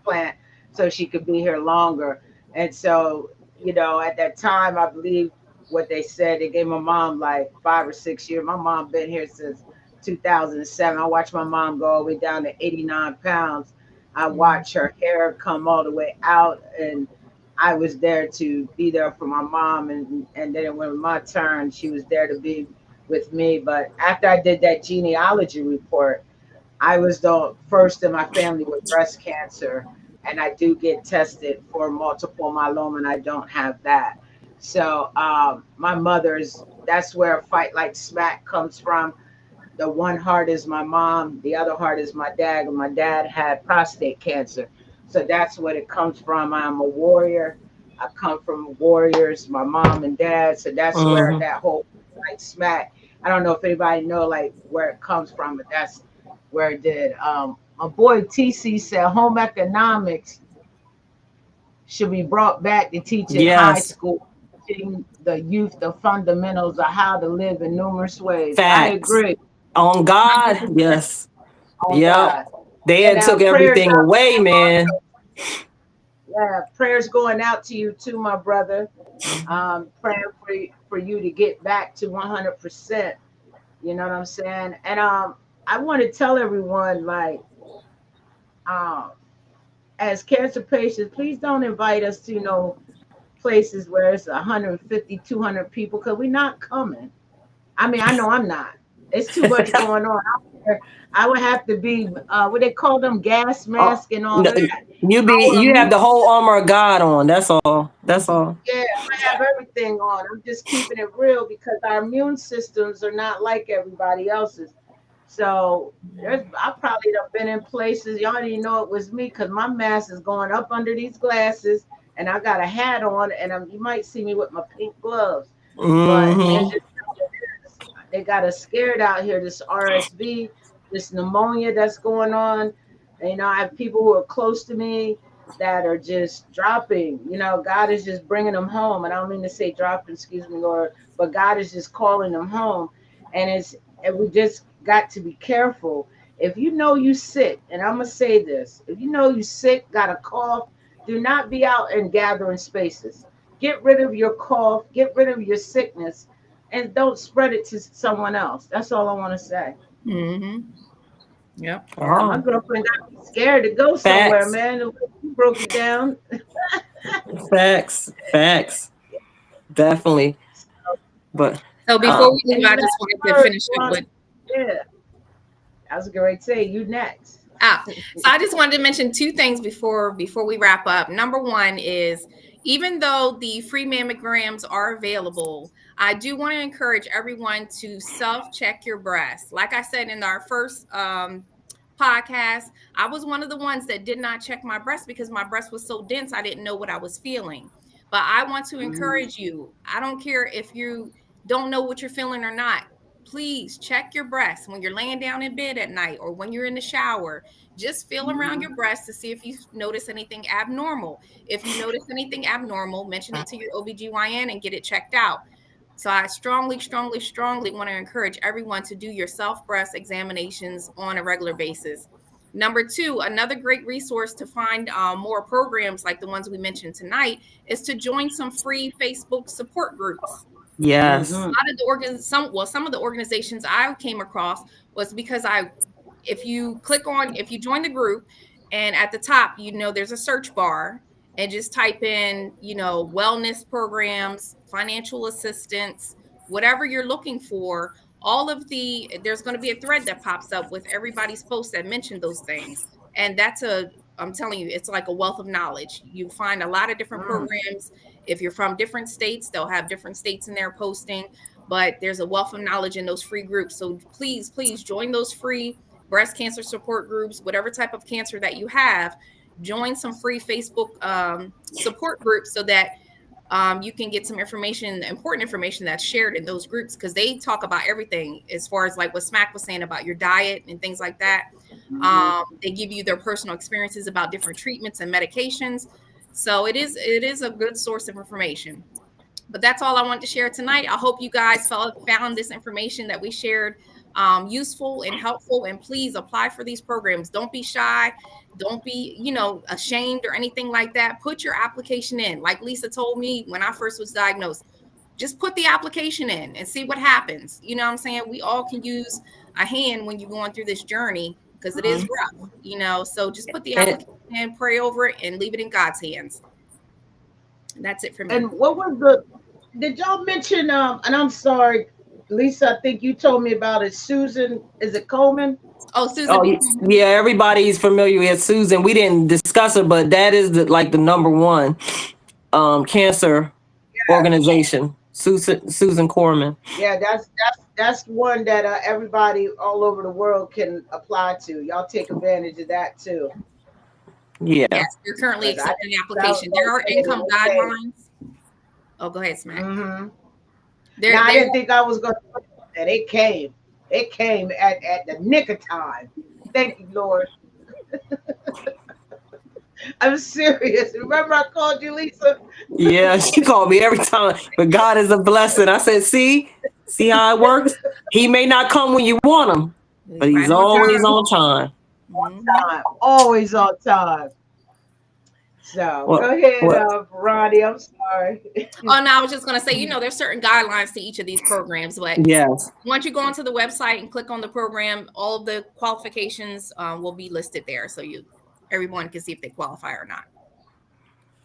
plant so she could be here longer. And so, at that time, I believe what they said, they gave my mom like 5 or 6 years. My mom been here since 2007. I watched my mom go all the way down to 89 pounds. I watched her hair come all the way out, and I was there to be there for my mom. And then when it was my turn, she was there to be with me. But after I did that genealogy report, I was the first in my family with breast cancer, and I do get tested for multiple myeloma, and I don't have that. So my mother's, that's where Fight Like Smack comes from. The one heart is my mom, the other heart is my dad, and my dad had prostate cancer. So that's what it comes from. I'm a warrior. I come from warriors, my mom and dad. So that's where Hmm. that whole like smack. I don't know if anybody know like where it comes from, but that's where it did. My boy TC said home economics should be brought back to teach in high Yes. school, teaching the youth the fundamentals of how to live in numerous ways. I Facts. agree. On God. 100%. Yes. Oh Yep. God. They And had took prayers everything out to away, you man. also. Yeah, prayers going out to you too, my brother. Praying for you to get back to 100%. You know what I'm saying? And I want to tell everyone like, um, as cancer patients, please don't invite us to places where it's 150, 200 people because we're not coming. I mean, I know I'm not. It's too much going on out there. I would have to be what they call them gas Oh, mask and all no, that. I wear you have me. the whole armor of God on. That's all. That's all. Yeah, I have everything on. I'm just keeping it real because our immune systems are not like everybody else's. So I probably have been in places y'all didn't know it was me because my mask is going up under these glasses and I got a hat on and you might see me with my pink gloves. But it's Hmm. just they got us scared out here. This RSV, this pneumonia that's going on. And, I have people who are close to me. that are just dropping. You know, God is just bringing them home. And I don't mean to say dropping, excuse me, Lord, but God is just calling them home. And we just got to be careful. If you know you sick, and I'm gonna say this, if you know you sick, got a cough, do not be out and gathering spaces. Get rid of your cough, get rid of your sickness, and don't spread it to someone else. That's all I want to say. Mm-hmm. Yep. Yeah, my Oh, girlfriend got me scared to go somewhere, facts, man. The way you broke it down. facts, definitely. But So before um, we leave, Any I last just wanted to words, finish up Ronnie? with Yeah, I was going to say you next. so I just wanted to mention two things before we wrap up. Number one is even though the free mammograms are available, I do want to encourage everyone to self check your breast. Like I said in our first podcast, I was one of the ones that did not check my breast because my breast was so dense I didn't know what I was feeling. But I want to Mhm. encourage you. I don't care if you don't know what you're feeling or not. Please check your breast when you're laying down in bed at night or when you're in the shower. Just feel around Mhm. your breast to see if you notice anything abnormal. If you notice anything abnormal, mention it to your OBGYN and get it checked out. So I strongly, strongly, strongly want to encourage everyone to do your self breast examinations on a regular basis. Number two, another great resource to find more programs like the ones we mentioned tonight is to join some free Facebook support groups. yes, Mhm. A lot of the some of the organizations I came across was because I if you join the group and at the top, there's a search bar and just type in, wellness programs, financial assistance, whatever you're looking for, there's going to be a thread that pops up with everybody's posts that mention those things. And I'm telling you, it's like a wealth of knowledge. You find a lot of different Mm. programs. If you're from different states, they'll have different states in there posting, but there's a wealth of knowledge in those free groups. So please, please join those free breast cancer support groups, whatever type of cancer that you have. Join some free Facebook support groups so that you can get some information, important information that's shared in those groups because they talk about everything as far as like what Smack was saying about your diet and things like that. Mhm. They give you their personal experiences about different treatments and medications. So it is a good source of information. But that's all I wanted to share tonight. I hope you guys found this information that we shared useful and helpful. And please apply for these programs. Don't be shy. Don't be, ashamed or anything like that. Put your application in. Like Lisa told me when I first was diagnosed, just put the application in and see what happens. You know what I'm saying? We all can use a hand when you're going through this journey because it is mhm. rough, So just put the And application in, pray over it, and leave it in God's hands. And that's it for me. And what was the? Did y'all mention? And I'm sorry, Lisa. I think you told me about it. Susan, is it Coleman? Oh, Susan oh, B. yeah, everybody's familiar with Susan. We didn't discuss it, but that is like the number one cancer organization, Susan Corman. Yeah, that's one that everybody all over the world can apply to. Y'all take advantage of that too, Yeah. Yes, you're currently because I accepting the I was application. There gonna are say income it came. guidelines. Oh, go ahead, Smack. Mm-hmm. There, Now I there. didn't think I was gonna put that. It came. It came at the nick of time. Thank you, Lord. I'm serious. Remember I called you, Lisa? Yeah, she called me every time. But God is a blessing. I said, see how it works? He may not come when you want him, but It's he's right on always time. on time. Mhm. Time. Always on time. So What go ahead, what Ronnie. I'm sorry. Oh, no, I was just going to say, there's certain guidelines to each of these programs, but yes. once you go onto the website and click on the program, all of the qualifications will be listed there, so everyone can see if they qualify or not.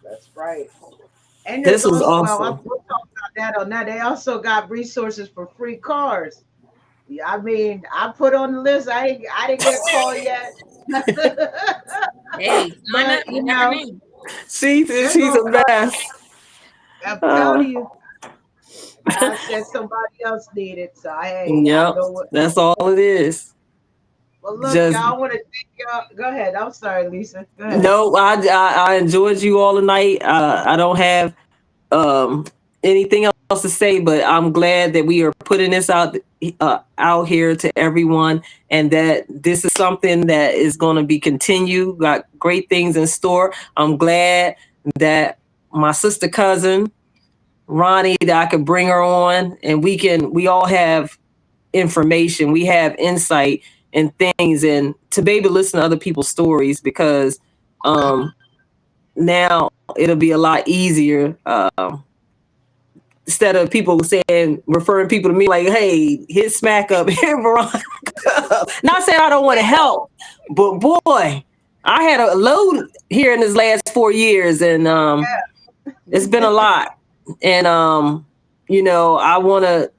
That's right. And there's This was also, well, awesome. we'll talk about that on that. They also got resources for free cars. Yeah, I mean, I put on the list. I didn't get a call yet. Hey, sign up. But You never know. they're She's gonna a come. mess. I'm Uh, telling you, God said somebody else needed. So hey, I yep, know what. that's all it is. Well, look, Just y'all. I want to thank y'all. Go ahead. I'm sorry, Lisa. Go ahead. no, I enjoyed you all tonight. I don't have um anything else else to say, but I'm glad that we are putting this out here to everyone, and that this is something that is going to be continued. Got great things in store. I'm glad that my sister cousin Ronnie, that I could bring her on, and we all have information, we have insight and things, and to be able to listen to other people's stories, because now it'll be a lot easier. Instead of people saying, referring people to me like, hey, hit smack up, hit Veronica. Not saying I don't want to help, but boy, I had a load here in this last 4 years, and it's been a lot. And I want to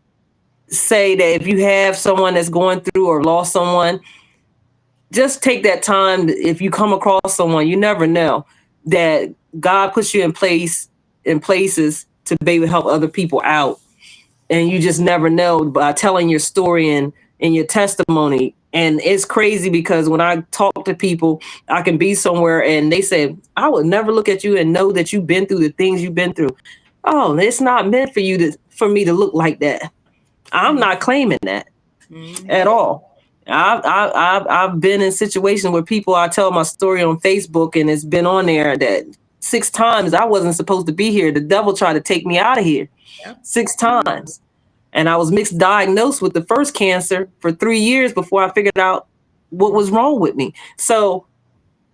say that if you have someone that's going through or lost someone, just take that time. If you come across someone, you never know that God puts you in places to be able to help other people out. And you just never know by telling your story and your testimony. And it's crazy because when I talk to people, I can be somewhere and they say, I would never look at you and know that you've been through the things you've been through. Oh, it's not meant for me to look like that. I'm not claiming that at all. I've been in situations where people, I tell my story on Facebook and it's been on there that 6 times I wasn't supposed to be here. The devil tried to take me out of here 6 times. And I was mixed diagnosed with the first cancer for 3 years before I figured out what was wrong with me. So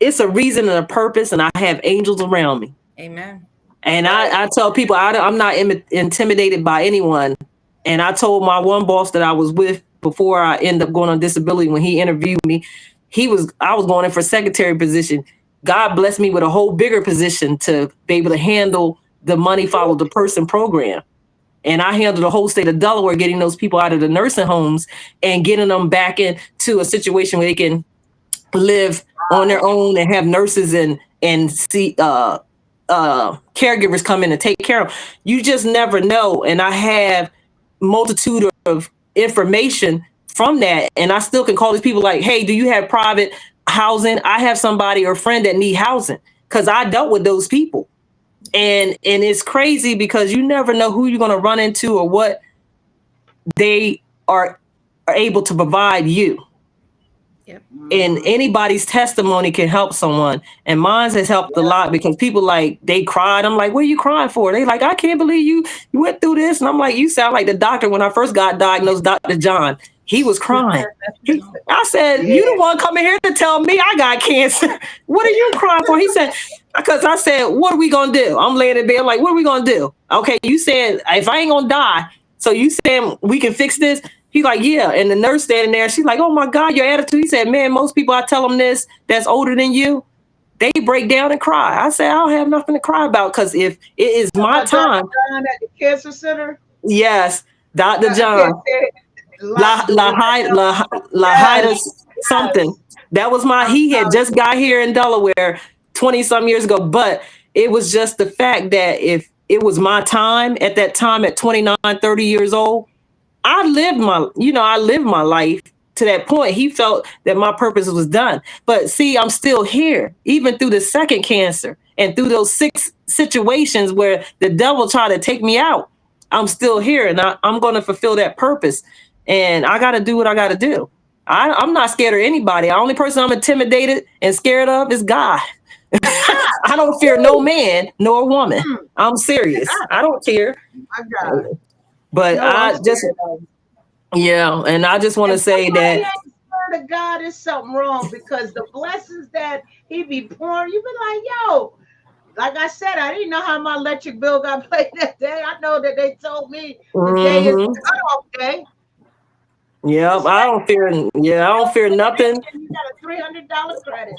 it's a reason and a purpose, and I have angels around me. Amen. And I tell people I'm not intimidated by anyone. And I told my one boss that I was with before I ended up going on disability, when he interviewed me, I was going in for secretary position. God blessed me with a whole bigger position to be able to handle the money follow the person program. And I handled the whole state of Delaware, getting those people out of the nursing homes and getting them back into a situation where they can live on their own and have nurses and see caregivers come in and take care of them. You just never know. And I have multitude of information from that. And I still can call these people like, hey, do you have private housing? I have somebody or friend that need housing, because I dealt with those people. And it's crazy because you never know who you're going to run into or what they are able to provide you. Yep. And anybody's testimony can help someone. And mine has helped a lot, because people they cried. I'm like, what are you crying for? They like, I can't believe you went through this. And I'm like, you sound like the doctor when I first got diagnosed, Dr. John. He was crying. I said, you the one coming here to tell me I got cancer. What are you crying for? He said, because I said, what are we going to do? I'm laying in bed like, what are we going to do? Okay, you said, if I ain't going to die, so you saying we can fix this? He's like, yeah. And the nurse standing there, she's like, oh my God, your attitude. He said, man, most people I tell them this that's older than you, they break down and cry. I said, I don't have nothing to cry about, because if it is my time. Dr. John at the cancer center? Yes, Dr. John. Something. That was he had just got here in Delaware 20 some years ago. But it was just the fact that if it was my time at that time at 29, 30 years old, I lived my life to that point. He felt that my purpose was done. But see, I'm still here, even through the second cancer and through those 6 situations where the devil tried to take me out. I'm still here, and I'm going to fulfill that purpose. And I got to do what I got to do. I'm not scared of anybody. The only person I'm intimidated and scared of is God. I don't fear no man nor woman. I'm serious. I don't care. But I just, and I just want to say that to God is something wrong, because the blessings that he be pouring, you be like, yo, like I said, I didn't know how my electric bill got paid that day. I know that they told me the day is cutoff day. Yep, I don't fear nothing. You got a $300 credit.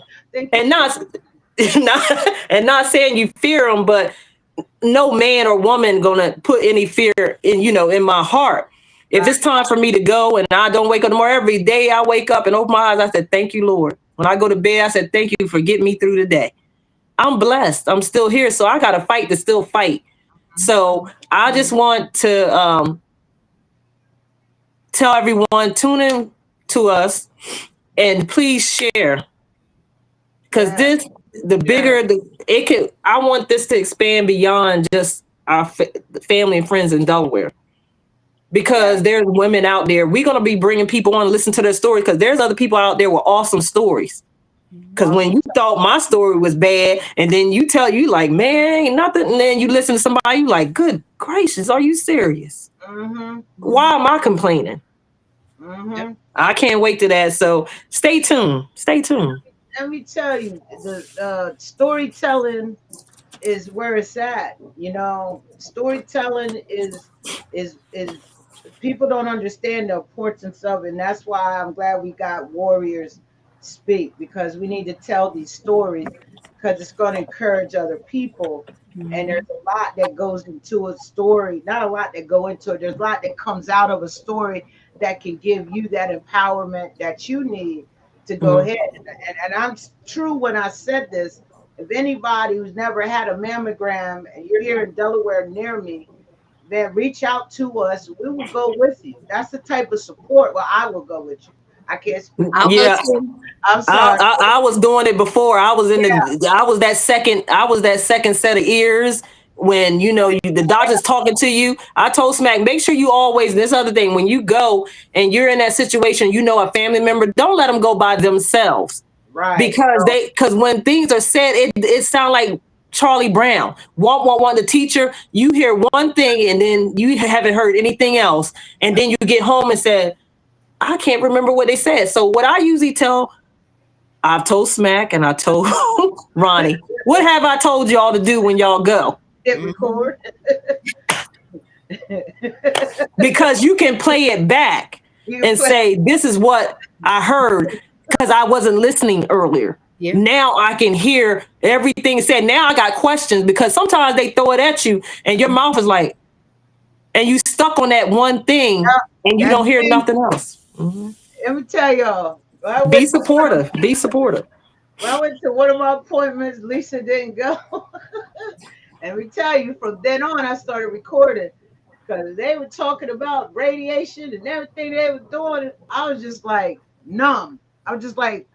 And not saying you fear them, but no man or woman gonna put any fear in my heart. If it's time for me to go and I don't wake up tomorrow, every day I wake up and open my eyes, I said, thank you, Lord. When I go to bed, I said, thank you for getting me through the day. I'm blessed. I'm still here. So I got to fight to still fight. So I just want to tell everyone, tune in to us and please share. Because I want this to expand beyond just our family and friends in Delaware. Yeah. Because there's women out there. We're going to be bringing people on to listen to their stories because there's other people out there with awesome stories. Because when Awesome. you thought my story was bad, and then you like, man, ain't nothing, and then you listen to somebody, you like, good gracious, are you serious? Mm-hmm. Why am I complaining? Yep. Mm-hmm. I can't wait to that. So stay tuned. Stay tuned. Let me tell you, the storytelling is where it's at. You know, storytelling is people don't understand the importance of it. And that's why I'm glad we got warriors speak, because we need to tell these stories, because it's going to encourage other people. And there's a lot that goes into a story, not a lot that go into it. There's a lot that comes out of a story that can give you that empowerment that you need to go Mhm. ahead. And I'm true when I said this. If anybody who's never had a mammogram and you're here in Delaware near me, then reach out to us. We will go with you. That's the type of support. Well, I will go with you. I can't speak for I'll you. go Yeah, too. I'm sorry. I was doing it before. I was in Yeah, the. I was that second set of ears when the doctor's talking to you. I told Smack, make sure you always. This other thing, when you go and you're in that situation, a family member. Don't let them go by themselves right. because when things are said, it sounds like Charlie Brown. Want the teacher. You hear one thing and then you haven't heard anything else, and then you get home and say, I can't remember what they said. So what I usually tell, I've told Smack and I told Ronnie, what have I told y'all to do when y'all go? Hit Mhm. record. Because you can play it back You and play. say, this is what I heard because I wasn't listening earlier. Yeah. Now I can hear everything said. Now I got questions because sometimes they throw it at you and your mouth is like, and you stuck on that one thing and you That's don't hear me. nothing else. Mhm. Let me tell y'all. Be supportive. Be supportive. When I went to one of my appointments, Lisa didn't go. And we tell you, from then on, I started recording, because they were talking about radiation and everything they were doing. I was just like numb. I was just like,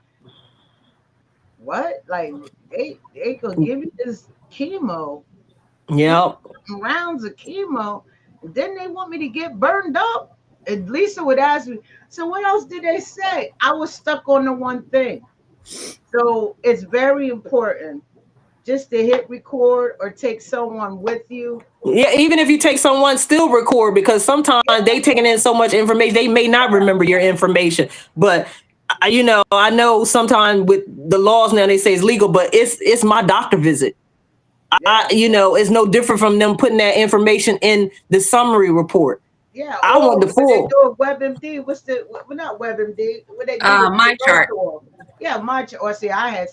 what? Like they gonna give me this chemo, Yep. rounds of chemo, and then they want me to get burned up. And Lisa would ask me, so what else did they say? I was stuck on the one thing. So it's very important just to hit record or take someone with you. Yeah, even if you take someone, still record because sometimes they taking in so much information they may not remember your information. But I know sometimes with the laws now they say it's legal, but it's my doctor visit. Yeah, It's no different from them putting that information in the summary report. yeah. I Or want the when they full. do a WebMD, what's the well, not WebMD? When they do the My chart. virtual, yeah, my chart. Or see, I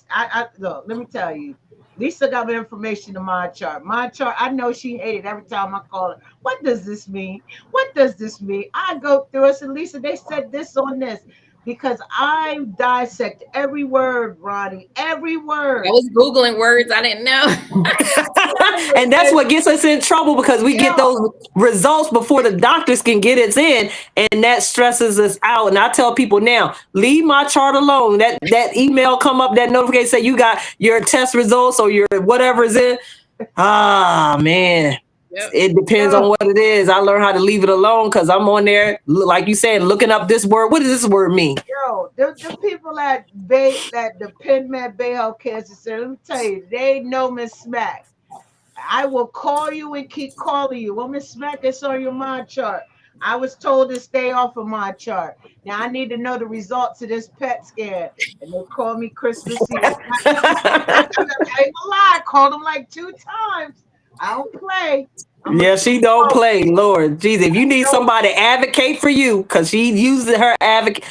look. Let me tell you, Lisa got my information to my chart. My chart. I know she hated every time I call her. What does this mean? What does this mean? I go through it. And Lisa, they said this on this, because I dissect every word, Ronnie, every I word. was Googling words I didn't know. Telling you, And that's what gets us in trouble because we get yo, those results before the doctors can get it in, and that stresses us out. And I tell people now, leave my chart alone. That email come up, that notification say you got your test results or your whatever is in. Ah man, Yep. it depends on yo, what it is. I learned how to leave it alone because I'm on there, like you said, looking up this word. What does this word mean? yo, the people at Bay, that the PenMed Bay Health Cancer Center, let me tell you, they know Miss Smack. I will call you and keep calling you. Well, Miss Smack, it's on your mind chart. I was told to stay off of my chart. Now I need to know the results of this PET scan. And they call me Christmas Eve. I ain't gonna lie, I called them like 2 times. I don't play. I'm gonna Yeah, keep she don't going. play. Lord Jesus, if you need So, somebody to advocate for you, because she uses her advocacy,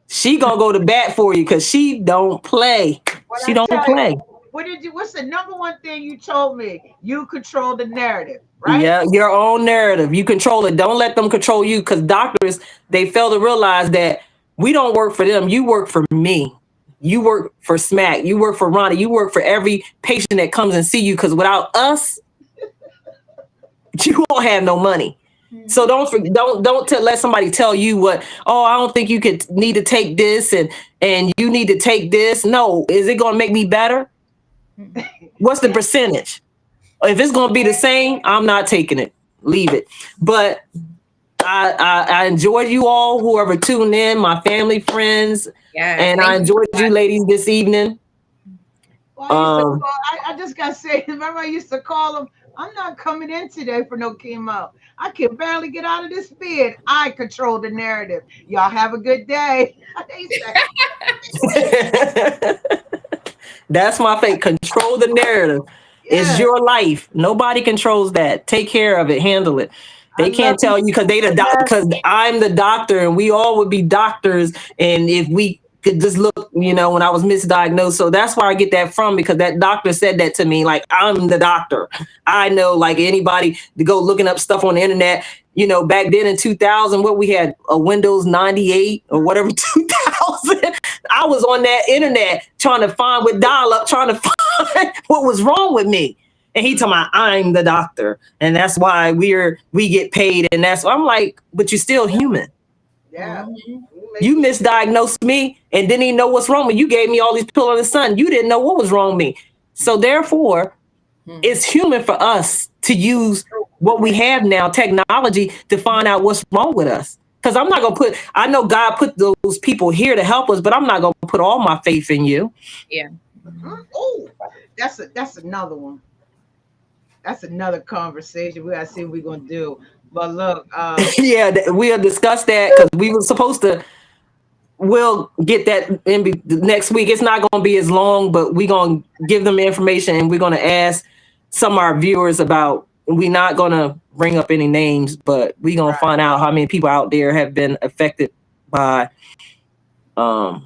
she gonna go to bat for you because she don't play. what She I don't tell you, play. what's the number one thing you told me? You control the narrative, right? Yeah, your own narrative. You control it. Don't let them control you because doctors, they fail to realize that we don't work for them. You work for me. You work for Smack. You work for Ronnie. You work for every patient that comes and see you because without us, you won't have no money. So Mhm. don't let somebody tell you what. Oh, I don't think you could need to take this and you need to take this. No, is it going to make me better? Mhm. What's the percentage? If it's going to be the same, I'm not taking it. Leave it. But I enjoyed you all, whoever tuned in, my family, friends, Yes, and I thank you. enjoyed you ladies this evening. Well, I used to call, I just got to say, remember I used to call them, I'm not coming in today for no chemo. I can barely get out of this bed. I control the narrative. Y'all have a good day. They say, That's my fate. Control the narrative. It's yes, your life. Nobody controls that. Take care of it. Handle it. I They love can't you tell you because they the so doc much. because I'm the doctor and we all would be doctors. And if we could just look, when I was misdiagnosed. So that's where I get that from, because that doctor said that to me. Like, I'm the doctor. I know, like anybody to go looking up stuff on the internet. Back then in 2000, what we had, a Windows 98 or whatever, 2000. I was on that internet trying to find with dial up, trying to find what was wrong with me. And he told me, I'm the doctor. And that's why we get paid. And that's why I'm like, but you're still human. Yeah. Mhm. You misdiagnosed me and didn't even know what's wrong with me. You gave me all these pills in the sun. You didn't know what was wrong with me. So therefore, it's human for us to use what we have now, technology, to find out what's wrong with us. Because I'm not going to I know God put those people here to help us, but I'm not going to put all my faith in you. Yeah. Oh, that's another one. That's another conversation. We gotta see what we're gonna do. But look, Yeah, we'll discuss that because we were supposed to. We'll get that next week. It's not going to be as long, but we're going to give them information and we're going to ask some of our viewers about. We're not going to bring up any names, but we're going to right, find out how many people out there have been affected by yeah.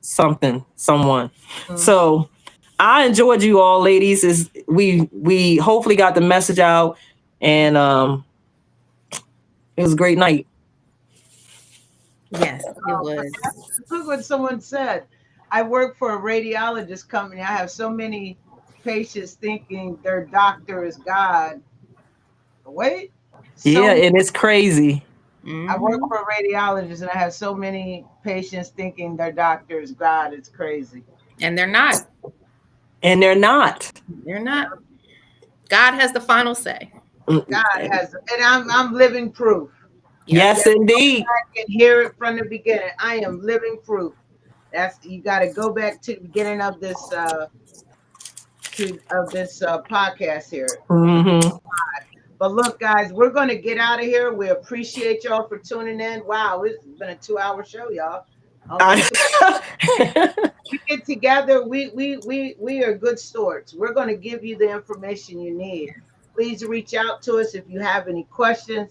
someone. Mhm. So I enjoyed you all, ladies. Is we hopefully got the message out, and it was a great night. Yes, it Oh, but was. look what someone said. I work for a radiologist company. I have so many patients thinking their doctor is God. Wait, Yeah, so and it's crazy. I work Hmm. for a radiologist and I have so many patients thinking their doctor is God. It's crazy. And they're not. And they're not. They're not. God has the final say. God has, and I'm living proof. Yep. Yes, Yes, indeed. I can hear it from the beginning. I am living proof. That's, you got to go back to the beginning of this podcast here. Hmm. But look, guys, we're gonna get out of here. We appreciate y'all for tuning in. Wow, it's been a 2 hour show, y'all. Almost two. We get together. We are good stewards. We're gonna give you the information you need. Please reach out to us if you have any questions.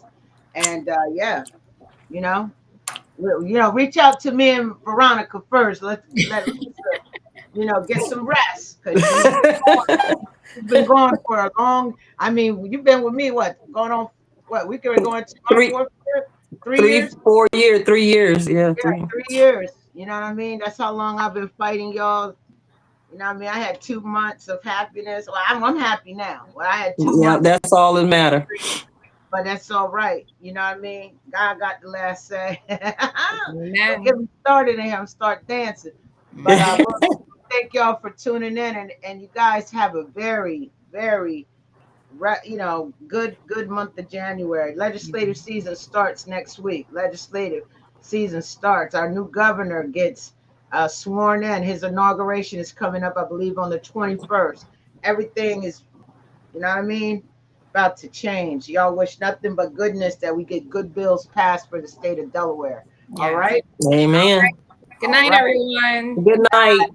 And yeah, you know, reach out to me and Veronica first. Let's get some rest because you've been gone for a long. I mean, you've been with me. What going on? What we could going to my three, fourth year? 3 years? 3, 4 years, 3 years. Yeah, Yeah, three. 3 years. You know what I mean? That's how long I've been fighting y'all. You know what I mean? I had 2 months of happiness. Well, I'm happy now. Well, I had two Yeah, months, that's all that matter. but that's all right. You know what I mean? God got the last say. Don't get Amen. me started and have start dancing. But look, thank y'all for tuning in, and you guys have a very, very good month of January. Legislative season starts next week. Legislative season starts. Our new governor gets sworn in. His inauguration is coming up, I believe, on the 21st. Everything is, you know what I mean, about to change. Y'all wish nothing but goodness, that we get good bills passed for the state of Delaware. All Yes. right. All Amen. right. Good All night, right. everyone. Good night.